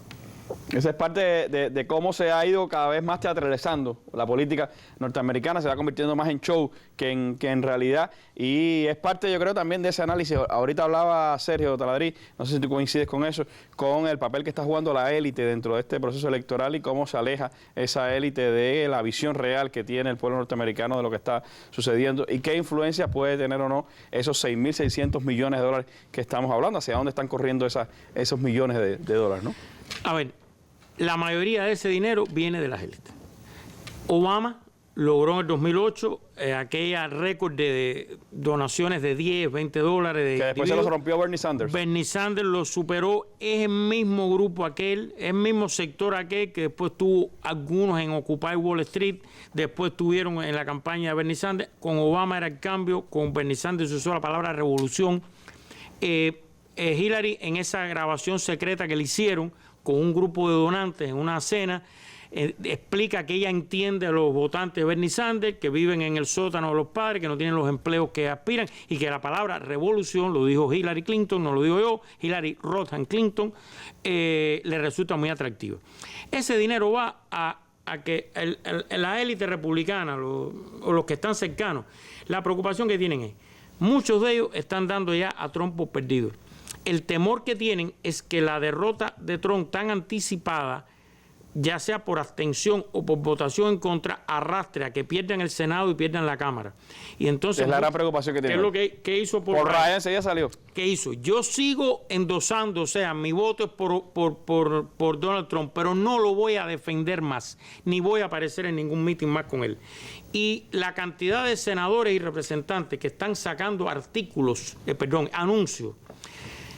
Esa es parte de cómo se ha ido cada vez más teatralizando la política norteamericana, se va convirtiendo más en show que en realidad, y es parte, yo creo, también de ese análisis. Ahorita hablaba Sergio Taladrí, no sé si tú coincides con eso, con el papel que está jugando la élite dentro de este proceso electoral y cómo se aleja esa élite de la visión real que tiene el pueblo norteamericano de lo que está sucediendo y qué influencia puede tener o no esos 6.600 millones de dólares que estamos hablando, hacia dónde están corriendo esos millones de dólares, ¿no? A ver, la mayoría de ese dinero viene de las élites. Obama logró en el 2008 aquella récord de donaciones de 10, 20 dólares. Que después se los rompió Bernie Sanders. Bernie Sanders lo superó. Es el mismo grupo aquel, el mismo sector aquel que después tuvo algunos en Occupy Wall Street, después tuvieron en la campaña de Bernie Sanders. Con Obama era el cambio, con Bernie Sanders se usó la palabra revolución. Hillary, en esa grabación secreta que le hicieron con un grupo de donantes en una cena, explica que ella entiende a los votantes de Bernie Sanders, que viven en el sótano de los padres, que no tienen los empleos que aspiran, y que la palabra revolución, lo dijo Hillary Clinton, no lo digo yo, Hillary Rodham Clinton, le resulta muy atractiva. Ese dinero va a que la élite republicana, o los que están cercanos, la preocupación que tienen es, muchos de ellos están dando ya a Trump por perdido. El temor que tienen es que la derrota de Trump tan anticipada, ya sea por abstención o por votación en contra, arrastre a que pierdan el Senado y pierdan la Cámara. Y entonces, es la gran preocupación que tienen. ¿Qué es lo que hizo Paul Ryan? Enseguida salió. ¿Qué hizo? Yo sigo endosando, o sea, mi voto es por Donald Trump, pero no lo voy a defender más, ni voy a aparecer en ningún meeting más con él. Y la cantidad de senadores y representantes que están sacando anuncios,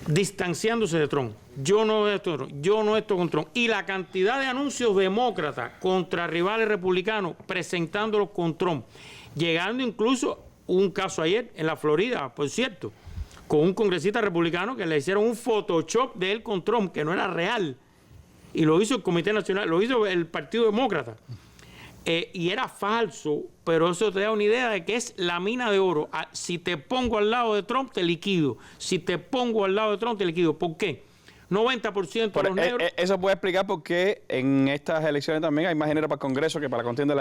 distanciándose de Trump. Yo no estoy con Trump. Y la cantidad de anuncios demócratas contra rivales republicanos presentándolos con Trump, llegando incluso un caso ayer en la Florida, por cierto, con un congresista republicano que le hicieron un Photoshop de él con Trump, que no era real. Y lo hizo el Comité Nacional, lo hizo el Partido Demócrata. Y era falso, pero eso te da una idea de que es la mina de oro. Si te pongo al lado de Trump, te liquido. Si te pongo al lado de Trump, te liquido. ¿Por qué? 90% de los negros... Eso puede explicar por qué en estas elecciones también hay más dinero para el Congreso que para la contienda de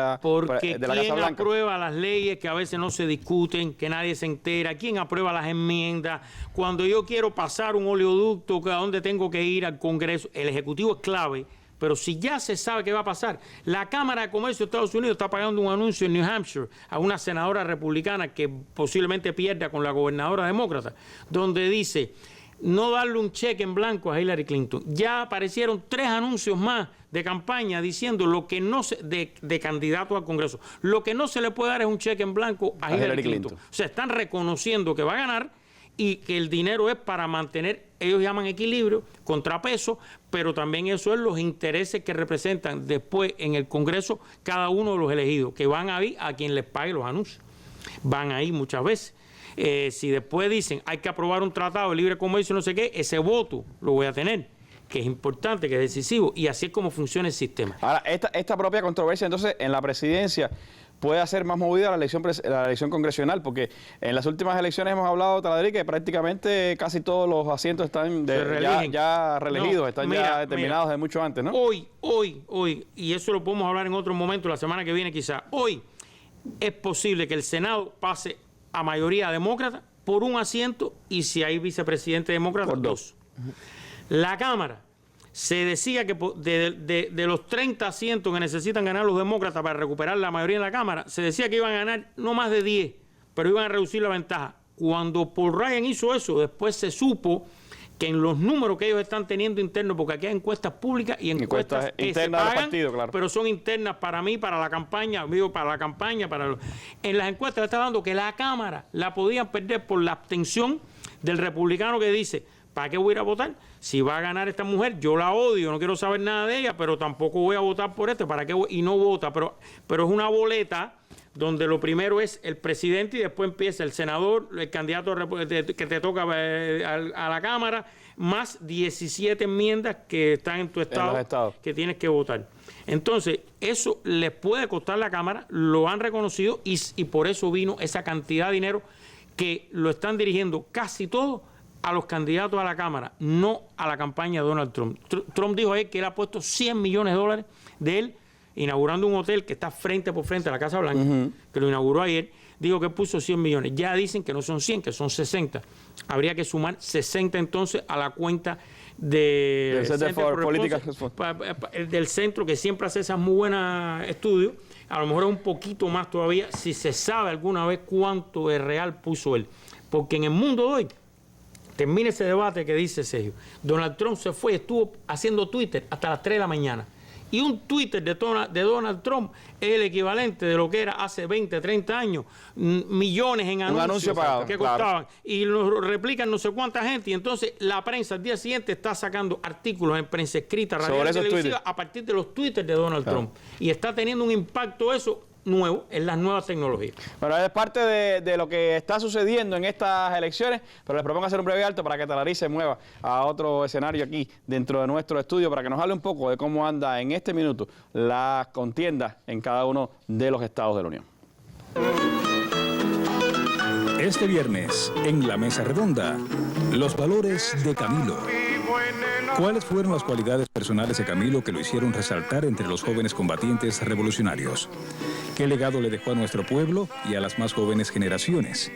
la Casa Blanca. Aprueba las leyes que a veces no se discuten, que nadie se entera? ¿Quién aprueba las enmiendas? Cuando yo quiero pasar un oleoducto, ¿a dónde tengo que ir? Al Congreso. El Ejecutivo es clave. Pero si ya se sabe qué va a pasar, la Cámara de Comercio de Estados Unidos está pagando un anuncio en New Hampshire a una senadora republicana que posiblemente pierda con la gobernadora demócrata, donde dice no darle un cheque en blanco a Hillary Clinton. Ya aparecieron 3 anuncios más de campaña diciendo lo que no se, de candidato al Congreso. Lo que no se le puede dar es un cheque en blanco a Hillary Clinton. O sea, están reconociendo que va a ganar y que el dinero es para mantener, ellos llaman equilibrio, contrapeso, pero también eso es los intereses que representan después en el Congreso cada uno de los elegidos, que van ahí a quien les pague los anuncios. Van ahí muchas veces. Si después dicen hay que aprobar un tratado de libre comercio, no sé qué, ese voto lo voy a tener, que es importante, que es decisivo, y así es como funciona el sistema. Ahora, esta propia controversia entonces en la presidencia puede hacer más movida la elección congresional, porque en las últimas elecciones hemos hablado, Taladri, que prácticamente casi todos los asientos están ya reelegidos, están ya determinados de mucho antes, ¿no? Hoy, y eso lo podemos hablar en otro momento, la semana que viene quizá, hoy es posible que el Senado pase a mayoría demócrata por un asiento y si hay vicepresidente demócrata, por 2. La Cámara, se decía que de los 30 asientos que necesitan ganar los demócratas para recuperar la mayoría en la Cámara, se decía que iban a ganar no más de 10, pero iban a reducir la ventaja. Cuando Paul Ryan hizo eso, después se supo que en los números que ellos están teniendo internos, porque aquí hay encuestas públicas y encuestas que se pagan, del partido, claro, pero son internas para mí, para la campaña, en las encuestas le está dando que la Cámara la podían perder por la abstención del republicano que dice, ¿para qué voy a ir a votar? Si va a ganar esta mujer, yo la odio, no quiero saber nada de ella, pero tampoco voy a votar por ¿para qué voy? Y no vota, pero es una boleta donde lo primero es el presidente y después empieza el senador, el candidato que te toca a la Cámara, más 17 enmiendas que están en tu estado que tienes que votar. Entonces, eso les puede costar a la Cámara, lo han reconocido y por eso vino esa cantidad de dinero que lo están dirigiendo casi todo a los candidatos a la Cámara, no a la campaña de Donald Trump. Trump dijo ayer que él ha puesto $100 millones de él inaugurando un hotel que está frente por frente a la Casa Blanca, que lo inauguró ayer, dijo que puso 100 millones. Ya dicen que no son 100, que son 60. Habría que sumar 60 entonces a la cuenta del centro que siempre hace esas muy buenas estudios. A lo mejor es un poquito más todavía si se sabe alguna vez cuánto de real puso él. Porque en el mundo de hoy, termina ese debate que dice Sergio, Donald Trump se fue, estuvo haciendo Twitter hasta las 3 de la mañana. Y un Twitter de Donald Trump es el equivalente de lo que era hace 20, 30 años, millones en anuncios pagado, que costaban. Y lo replican no sé cuánta gente. Y entonces la prensa al día siguiente está sacando artículos en prensa escrita, radial y televisiva a partir de los Twitters de Donald Trump. Y está teniendo un impacto eso nuevo en las nuevas tecnologías. Bueno, es parte de lo que está sucediendo en estas elecciones, pero les propongo hacer un breve alto para que Talarí se mueva a otro escenario aquí dentro de nuestro estudio para que nos hable un poco de cómo anda en este minuto la contienda en cada uno de los estados de la Unión. Este viernes, en la Mesa Redonda, los valores de Camilo. ¿Cuáles fueron las cualidades personales de Camilo que lo hicieron resaltar entre los jóvenes combatientes revolucionarios? ¿Qué legado le dejó a nuestro pueblo y a las más jóvenes generaciones?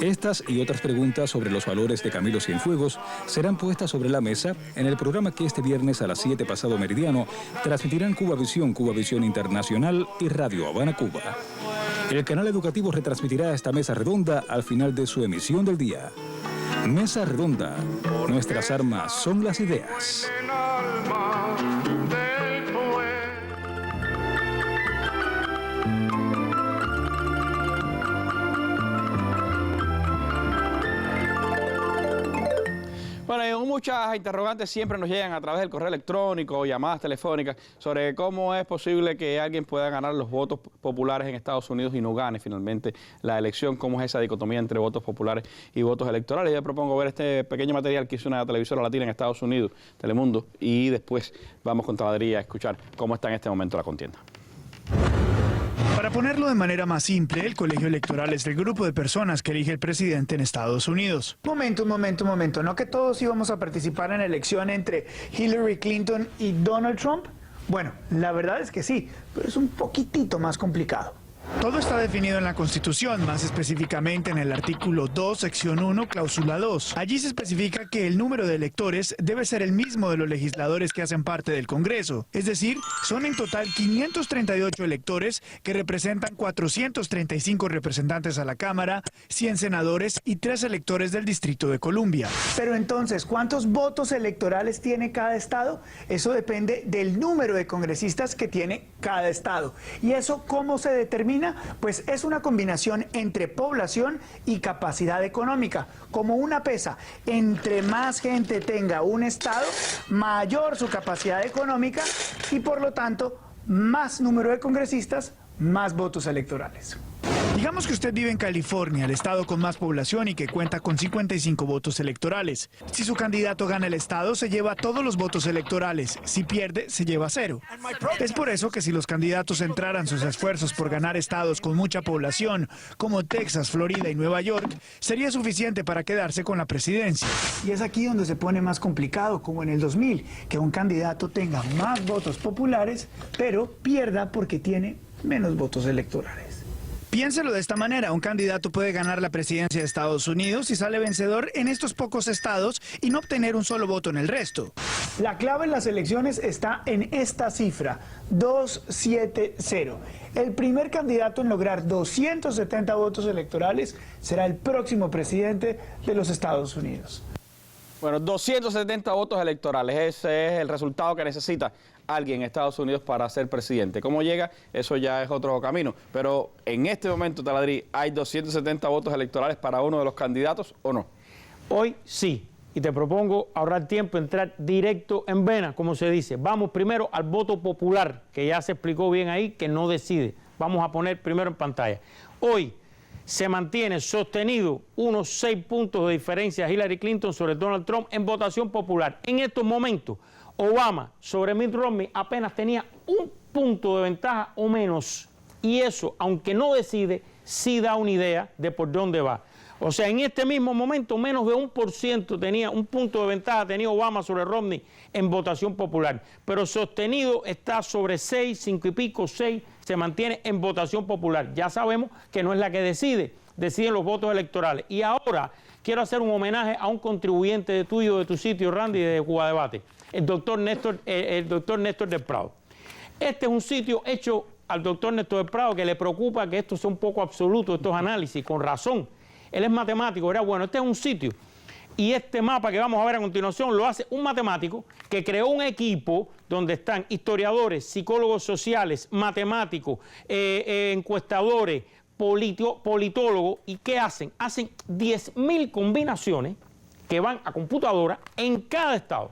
Estas y otras preguntas sobre los valores de Camilo Cienfuegos serán puestas sobre la mesa en el programa que este viernes a las 7 pasado meridiano transmitirán Cuba Visión Internacional y Radio Habana, Cuba. El canal educativo retransmitirá esta mesa redonda al final de su emisión del día. Mesa Redonda. Nuestras armas son las ideas. Bueno, muchas interrogantes siempre nos llegan a través del correo electrónico o llamadas telefónicas sobre cómo es posible que alguien pueda ganar los votos populares en Estados Unidos y no gane finalmente la elección, cómo es esa dicotomía entre votos populares y votos electorales. Yo propongo ver este pequeño material que hizo una televisora latina en Estados Unidos, Telemundo, y después vamos con Talarí a escuchar cómo está en este momento la contienda. Para ponerlo de manera más simple, el colegio electoral es el grupo de personas que elige el presidente en Estados Unidos. Un momento. ¿No que todos íbamos a participar en la elección entre Hillary Clinton y Donald Trump? Bueno, la verdad es que sí, pero es un poquitito más complicado. Todo está definido en la Constitución, más específicamente en el artículo 2, sección 1, cláusula 2. Allí se especifica que el número de electores debe ser el mismo de los legisladores que hacen parte del Congreso. Es decir, son en total 538 electores que representan 435 representantes a la Cámara, 100 senadores y 3 electores del Distrito de Columbia. Pero entonces, ¿cuántos votos electorales tiene cada estado? Eso depende del número de congresistas que tiene cada estado. ¿Y eso cómo se determina? Pues es una combinación entre población y capacidad económica, como una pesa. Entre más gente tenga un estado, mayor su capacidad económica y por lo tanto más número de congresistas, más votos electorales. Digamos que usted vive en California, el estado con más población y que cuenta con 55 votos electorales. Si su candidato gana el estado, se lleva todos los votos electorales. Si pierde, se lleva 0. Es por eso que si los candidatos centraran sus esfuerzos por ganar estados con mucha población, como Texas, Florida y Nueva York, sería suficiente para quedarse con la presidencia. Y es aquí donde se pone más complicado, como en el 2000, que un candidato tenga más votos populares, pero pierda porque tiene menos votos electorales. Piénselo de esta manera, un candidato puede ganar la presidencia de Estados Unidos y sale vencedor en estos pocos estados y no obtener un solo voto en el resto. La clave en las elecciones está en esta cifra, 270. El primer candidato en lograr 270 votos electorales será el próximo presidente de los Estados Unidos. Bueno, 270 votos electorales, ese es el resultado que necesita alguien en Estados Unidos para ser presidente. ¿Cómo llega? Eso ya es otro camino. Pero en este momento, Talarí, ¿hay 270 votos electorales para uno de los candidatos o no? Hoy sí. Y te propongo ahorrar tiempo, entrar directo en vena, como se dice. Vamos primero al voto popular, que ya se explicó bien ahí, que no decide. Vamos a poner primero en pantalla. Hoy se mantiene sostenido unos 6 puntos de diferencia Hillary Clinton sobre Donald Trump en votación popular. En estos momentos, Obama sobre Mitt Romney apenas tenía 1 punto de ventaja o menos. Y eso, aunque no decide, sí da una idea de por dónde va. O sea, en este mismo momento, menos de 1% tenía, 1 punto de ventaja tenía Obama sobre Romney en votación popular. Pero sostenido está sobre 6, 5 y pico, 6, se mantiene en votación popular. Ya sabemos que no es la que decide, deciden los votos electorales. Y ahora quiero hacer un homenaje a un contribuyente de tuyo, de tu sitio, Randy, de Cuba Debate, el doctor Néstor del Prado. Este es un sitio hecho al doctor Néstor del Prado que le preocupa que esto sea un poco absoluto, estos análisis, con razón. Él es matemático, era bueno. Este es un sitio Y este mapa que vamos a ver a continuación lo hace un matemático que creó un equipo donde están historiadores, psicólogos sociales, matemáticos, encuestadores, politólogos. ¿Y qué hacen? Hacen 10.000 combinaciones que van a computadora en cada estado.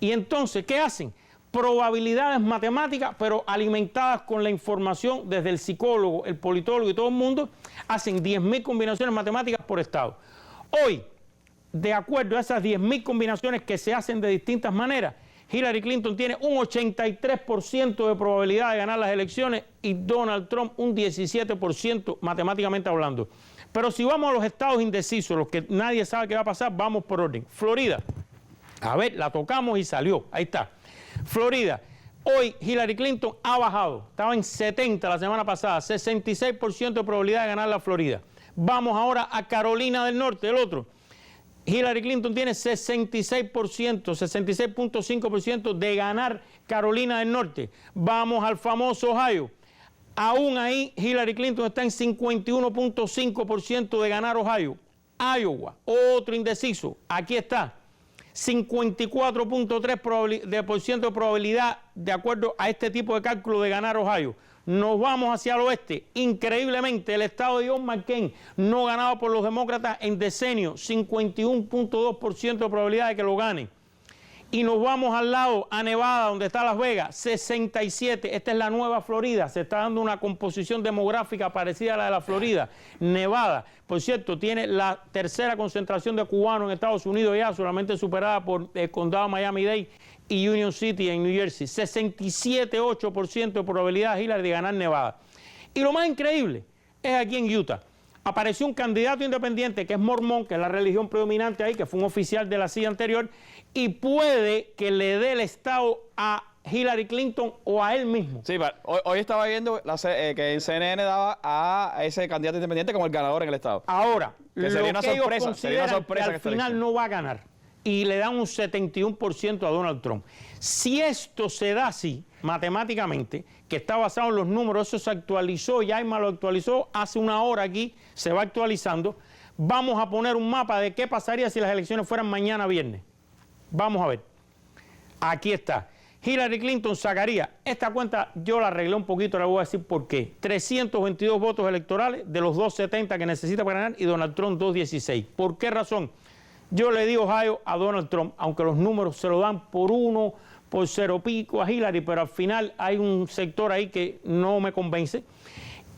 Y entonces, ¿qué hacen? Probabilidades matemáticas, pero alimentadas con la información desde el psicólogo, el politólogo y todo el mundo. Hacen 10.000 combinaciones matemáticas por estado. Hoy, de acuerdo a esas 10.000 combinaciones que se hacen de distintas maneras, Hillary Clinton tiene un 83% de probabilidad de ganar las elecciones y Donald Trump un 17% matemáticamente hablando. Pero si vamos a los estados indecisos, los que nadie sabe qué va a pasar, vamos por orden. Florida, a ver, la tocamos y salió, ahí está. Florida, hoy Hillary Clinton ha bajado, estaba en 70 la semana pasada, 66% de probabilidad de ganar la Florida. Vamos ahora a Carolina del Norte, el otro. Hillary Clinton tiene 66%, 66.5% de ganar Carolina del Norte. Vamos al famoso Ohio. Aún ahí Hillary Clinton está en 51.5% de ganar Ohio. Iowa, otro indeciso, aquí está. 54.3% de probabilidad de acuerdo a este tipo de cálculo de ganar Ohio. Nos vamos hacia el oeste. Increíblemente, el estado de John McCain no ganado por los demócratas en decenios, 51.2% de probabilidad de que lo gane. Y nos vamos al lado, a Nevada, donde está Las Vegas, 67. Esta es la nueva Florida. Se está dando una composición demográfica parecida a la de la Florida. Nevada, por cierto, tiene la tercera concentración de cubanos en Estados Unidos ya, solamente superada por el condado Miami-Dade y Union City en New Jersey. 67,8% de probabilidad de Hillary de ganar Nevada. Y lo más increíble es aquí en Utah. Apareció un candidato independiente que es mormón, que es la religión predominante ahí, que fue un oficial de la CIA anterior, y puede que le dé el estado a Hillary Clinton o a él mismo. Sí, hoy estaba viendo que en CNN daba a ese candidato independiente como el ganador en el estado. Ahora, que sería una sorpresa, que al final no va a ganar. Y le dan un 71% a Donald Trump. Si esto se da así, matemáticamente, que está basado en los números, eso se actualizó, Yaima lo actualizó hace una hora aquí, se va actualizando. Vamos a poner un mapa de qué pasaría si las elecciones fueran mañana viernes. Vamos a ver. Aquí está. Hillary Clinton sacaría, esta cuenta yo la arreglé un poquito, le voy a decir por qué. 322 votos electorales de los 270 que necesita para ganar y Donald Trump 216. ¿Por qué razón? Yo le di Ohio a Donald Trump, aunque los números se lo dan por 1, por 0 pico a Hillary, pero al final hay un sector ahí que no me convence.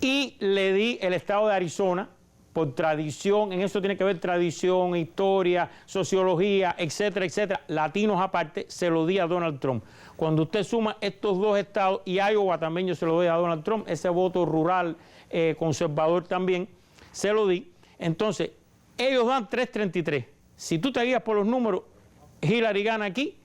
Y le di el estado de Arizona por tradición, en eso tiene que ver tradición, historia, sociología, etcétera, etcétera, latinos aparte, se lo di a Donald Trump. Cuando usted suma estos dos estados, y Iowa también yo se lo doy a Donald Trump, ese voto rural conservador también, se lo di. Entonces, ellos dan 333. Si tú te guías por los números, Hillary gana aquí,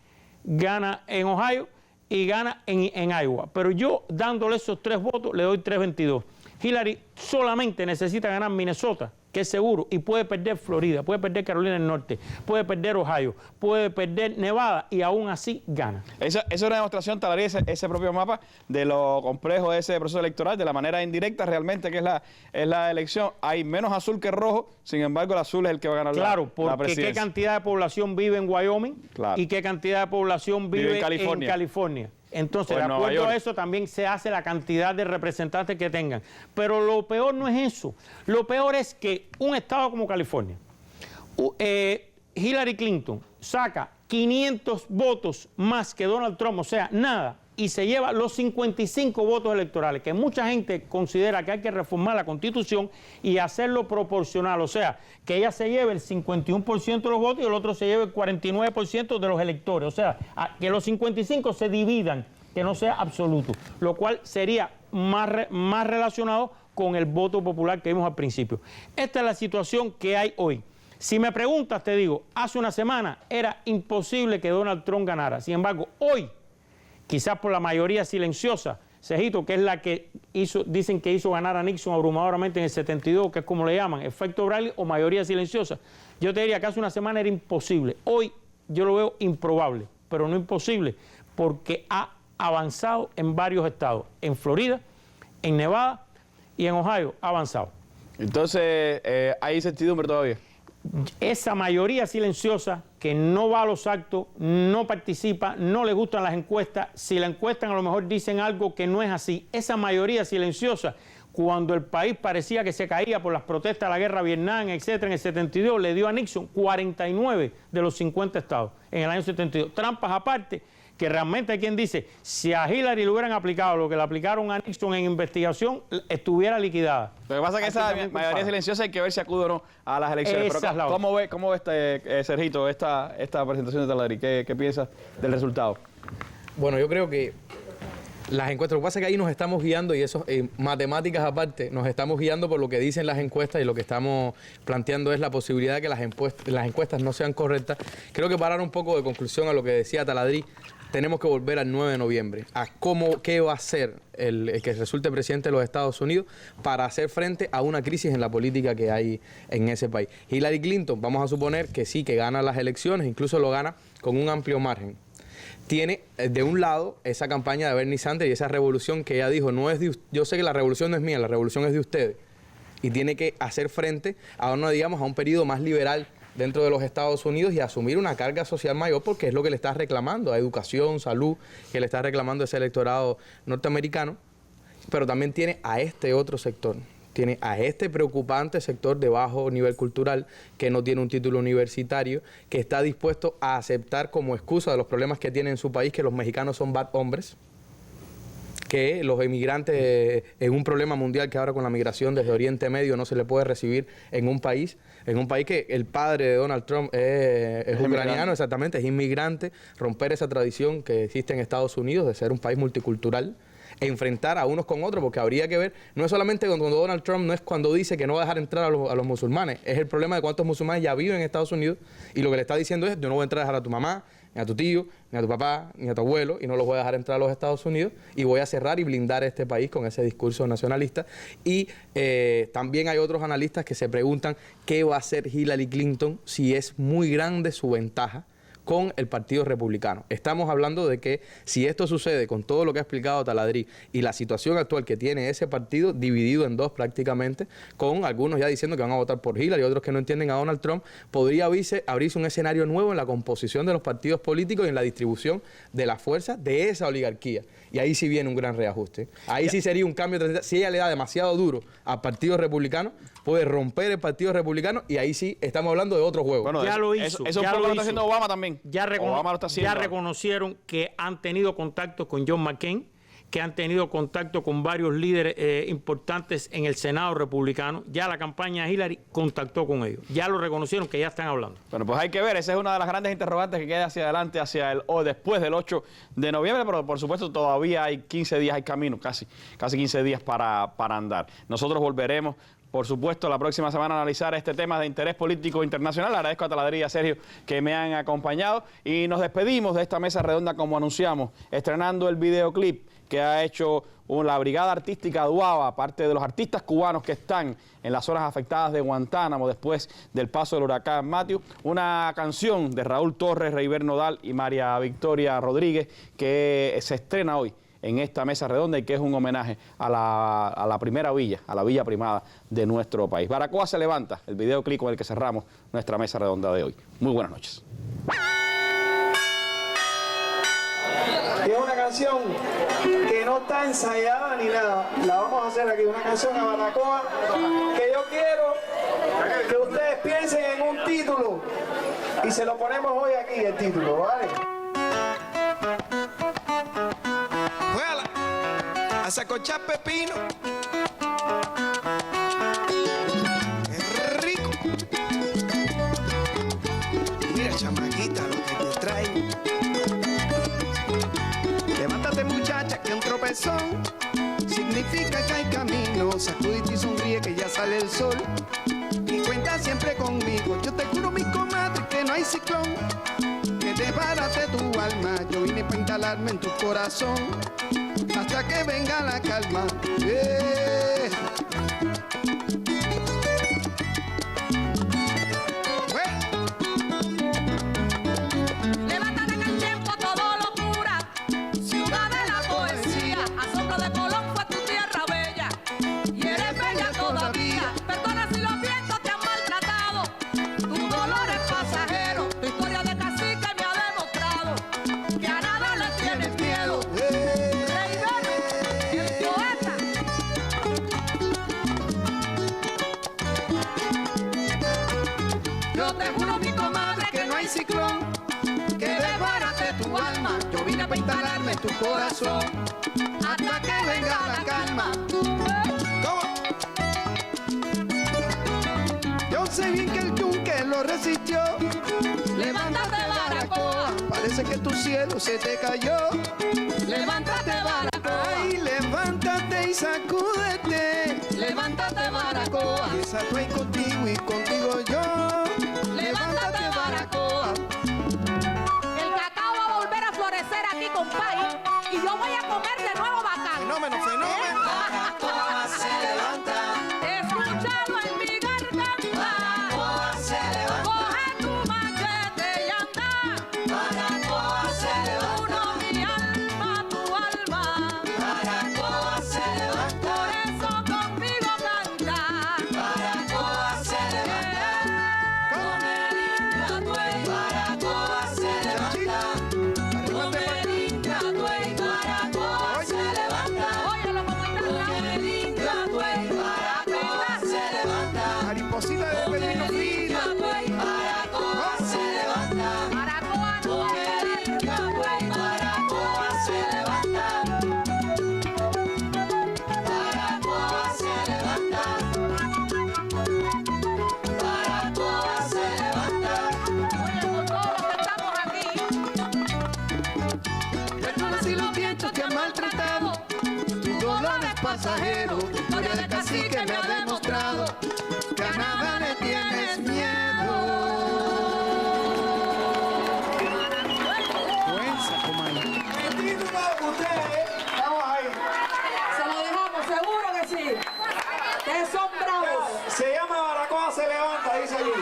gana en Ohio y gana en Iowa. Pero yo, dándole esos 3 votos, le doy 322. Hillary solamente necesita ganar Minnesota, que es seguro, y puede perder Florida, puede perder Carolina del Norte, puede perder Ohio, puede perder Nevada y aún así gana. Esa es una demostración, Talarí, ese propio mapa de lo complejo de ese proceso electoral, de la manera indirecta realmente que es la elección. Hay menos azul que rojo, sin embargo el azul es el que va a ganar la presidencia. Claro, porque qué cantidad de población vive en Wyoming y qué cantidad de población vive en California. Entonces, de acuerdo a eso también se hace la cantidad de representantes que tengan. Pero lo peor no es eso. Lo peor es que un estado como California, Hillary Clinton saca 500 votos más que Donald Trump, o sea, nada, y se lleva los 55 votos electorales, que mucha gente considera que hay que reformar la Constitución y hacerlo proporcional, o sea, que ella se lleve el 51% de los votos y el otro se lleve el 49% de los electores, o sea, que los 55 se dividan, que no sea absoluto, lo cual sería más relacionado con el voto popular que vimos al principio. Esta es la situación que hay hoy. Si me preguntas, te digo, hace una semana era imposible que Donald Trump ganara, sin embargo, hoy, quizás por la mayoría silenciosa, Cejito, que es la que dicen que hizo ganar a Nixon abrumadoramente en el 72, que es como le llaman, efecto Bradley o mayoría silenciosa. Yo te diría que hace una semana era imposible. Hoy yo lo veo improbable, pero no imposible, porque ha avanzado en varios estados. En Florida, en Nevada y en Ohio ha avanzado. Entonces, ¿hay incertidumbre todavía? esa mayoría silenciosa que no va a los actos, no participa, no le gustan las encuestas, si la encuestan a lo mejor dicen algo que no es así. Esa mayoría silenciosa, cuando el país parecía que se caía por las protestas de la guerra de Vietnam, etcétera, en el 72 le dio a Nixon 49 de los 50 estados en el año 72. Trampas aparte, que realmente hay quien dice, si a Hillary le hubieran aplicado lo que le aplicaron a Nixon en investigación, estuviera liquidada. Lo que pasa es que esa mayoría silenciosa hay que ver si acude o no a las elecciones. Pero ¿cómo ve Sergito, esta presentación de Taladri? ¿Qué piensas del resultado? Bueno, yo creo que las encuestas, lo que pasa es que ahí nos estamos guiando, y eso, matemáticas aparte, nos estamos guiando por lo que dicen las encuestas, y lo que estamos planteando es la posibilidad de que las encuestas no sean correctas. Creo que para dar un poco de conclusión a lo que decía Taladri, tenemos que volver al 9 de noviembre, a qué va a ser el que resulte presidente de los Estados Unidos para hacer frente a una crisis en la política que hay en ese país. Hillary Clinton, vamos a suponer que sí, que gana las elecciones, incluso lo gana con un amplio margen. Tiene de un lado esa campaña de Bernie Sanders y esa revolución que ella dijo, no es de, yo sé que la revolución no es mía, la revolución es de ustedes. Y tiene que hacer frente a un periodo más liberal dentro de los Estados Unidos y asumir una carga social mayor, porque es lo que le está reclamando a educación, salud, que le está reclamando ese electorado norteamericano. Pero también tiene a este otro sector. Tiene a este preocupante sector de bajo nivel cultural que no tiene un título universitario, que está dispuesto a aceptar como excusa de los problemas que tiene en su país que los mexicanos son bad hombres, que los emigrantes en un problema mundial que ahora con la migración desde Oriente Medio no se le puede recibir en un país que el padre de Donald Trump es ucraniano, exactamente, es inmigrante, romper esa tradición que existe en Estados Unidos de ser un país multicultural, enfrentar a unos con otros, porque habría que ver, no es solamente cuando Donald Trump no es cuando dice que no va a dejar entrar a los musulmanes, es el problema de cuántos musulmanes ya viven en Estados Unidos y lo que le está diciendo es, yo no voy a entrar a dejar a tu mamá, ni a tu tío, ni a tu papá, ni a tu abuelo, y no los voy a dejar entrar a los Estados Unidos, y voy a cerrar y blindar este país con ese discurso nacionalista. Y también hay otros analistas que se preguntan qué va a hacer Hillary Clinton si es muy grande su ventaja con el Partido Republicano. Estamos hablando de que si esto sucede con todo lo que ha explicado Taladri y la situación actual que tiene ese partido dividido en dos prácticamente, con algunos ya diciendo que van a votar por Hillary y otros que no entienden a Donald Trump, podría abrirse un escenario nuevo en la composición de los partidos políticos y en la distribución de las fuerzas de esa oligarquía. Y ahí sí viene un gran reajuste. Ahí sí sería un cambio. Si ella le da demasiado duro al Partido Republicano, puede romper el Partido Republicano y ahí sí estamos hablando de otro juego. Bueno, ya lo hizo. Eso ya lo lo está haciendo Obama también. Ya reconocieron que han tenido contacto con John McCain, que han tenido contacto con varios líderes importantes en el Senado republicano. Ya la campaña de Hillary contactó con ellos. Ya lo reconocieron que ya están hablando. Bueno, pues hay que ver. Esa es una de las grandes interrogantes que queda hacia adelante, o después del 8 de noviembre, pero por supuesto todavía hay 15 días, hay camino, casi 15 días para andar. Nosotros volveremos, por supuesto, la próxima semana a analizar este tema de interés político internacional. Le agradezco a Taladri y a Sergio que me han acompañado y nos despedimos de esta mesa redonda como anunciamos, estrenando el videoclip que ha hecho la Brigada Artística Duava, parte de los artistas cubanos que están en las zonas afectadas de Guantánamo después del paso del huracán Matthew. Una canción de Raúl Torres, Reiber Nodal y María Victoria Rodríguez que se estrena hoy en esta mesa redonda y que es un homenaje a la primera villa, a la villa primada de nuestro país. Baracoa se levanta, el videoclip con el que cerramos nuestra mesa redonda de hoy. Muy buenas noches. Es una canción que no está ensayada ni nada. La vamos a hacer aquí, una canción a Baracoa que yo quiero que ustedes piensen en un título y se lo ponemos hoy aquí el título, ¿vale? A sacochar pepino. Es rico. Mira, chamaquita, lo que te traigo. Levántate, muchacha, que un tropezón significa que hay camino. Sacudite y sonríe que ya sale el sol. Y cuenta siempre conmigo. Yo te juro, mi comadre, que no hay ciclón que desbarate tu alma. Yo vine para instalarme en tu corazón hasta que venga la calma. Levántate que el tiempo todo lo cura. Ciudad de la poesía, asombro de Colón fue tu tierra bella. Y eres bella todavía. Perdona si los vientos te han maltratado. Tu ciclón que desbarate tu alma. Yo vine para instalarme en tu corazón hasta que venga la calma. Yo sé bien que el yunque lo resistió. Levántate, Baracoa, parece que tu cielo se te cayó. Levántate, Baracoa, ay, levántate y sacúdete. Levántate, Baracoa, y esa tú ahí contigo y contigo yo. Levántate, Baracoa. El cacao va a volver a florecer aquí, compadre, y yo voy a comer de nuevo bacán. Fenómeno, fenómeno. Baracoa se levanta. Escúchalo en mi garganta. Baracoa se levanta. Coge tu machete y anda. Baracoa se levanta. Uno mi alma, tu alma. Baracoa se levanta. Por eso conmigo canta. Baracoa se levanta. Con el Intratuey. Baracoa se levanta. Con el Intratuey. Baracoa se levanta. Óyelo como está. Con el Intratuey. Baracoa se levanta. Mariposita de Pedrino Fino. Baracoa se levanta. Baracoa no es Intratuey. Baracoa se levanta. Baracoa se levanta. Baracoa se levanta. Oye, con todos los que estamos aquí. Perdona si los vientos te han maltratado. Tu dolor es pasajero. Tu historia de cacique me ha demostrado que a nada le tienes miedo. Se lo dejamos, seguro que sí. Que son bravos. Se llama Baracoa se levanta, dice allí.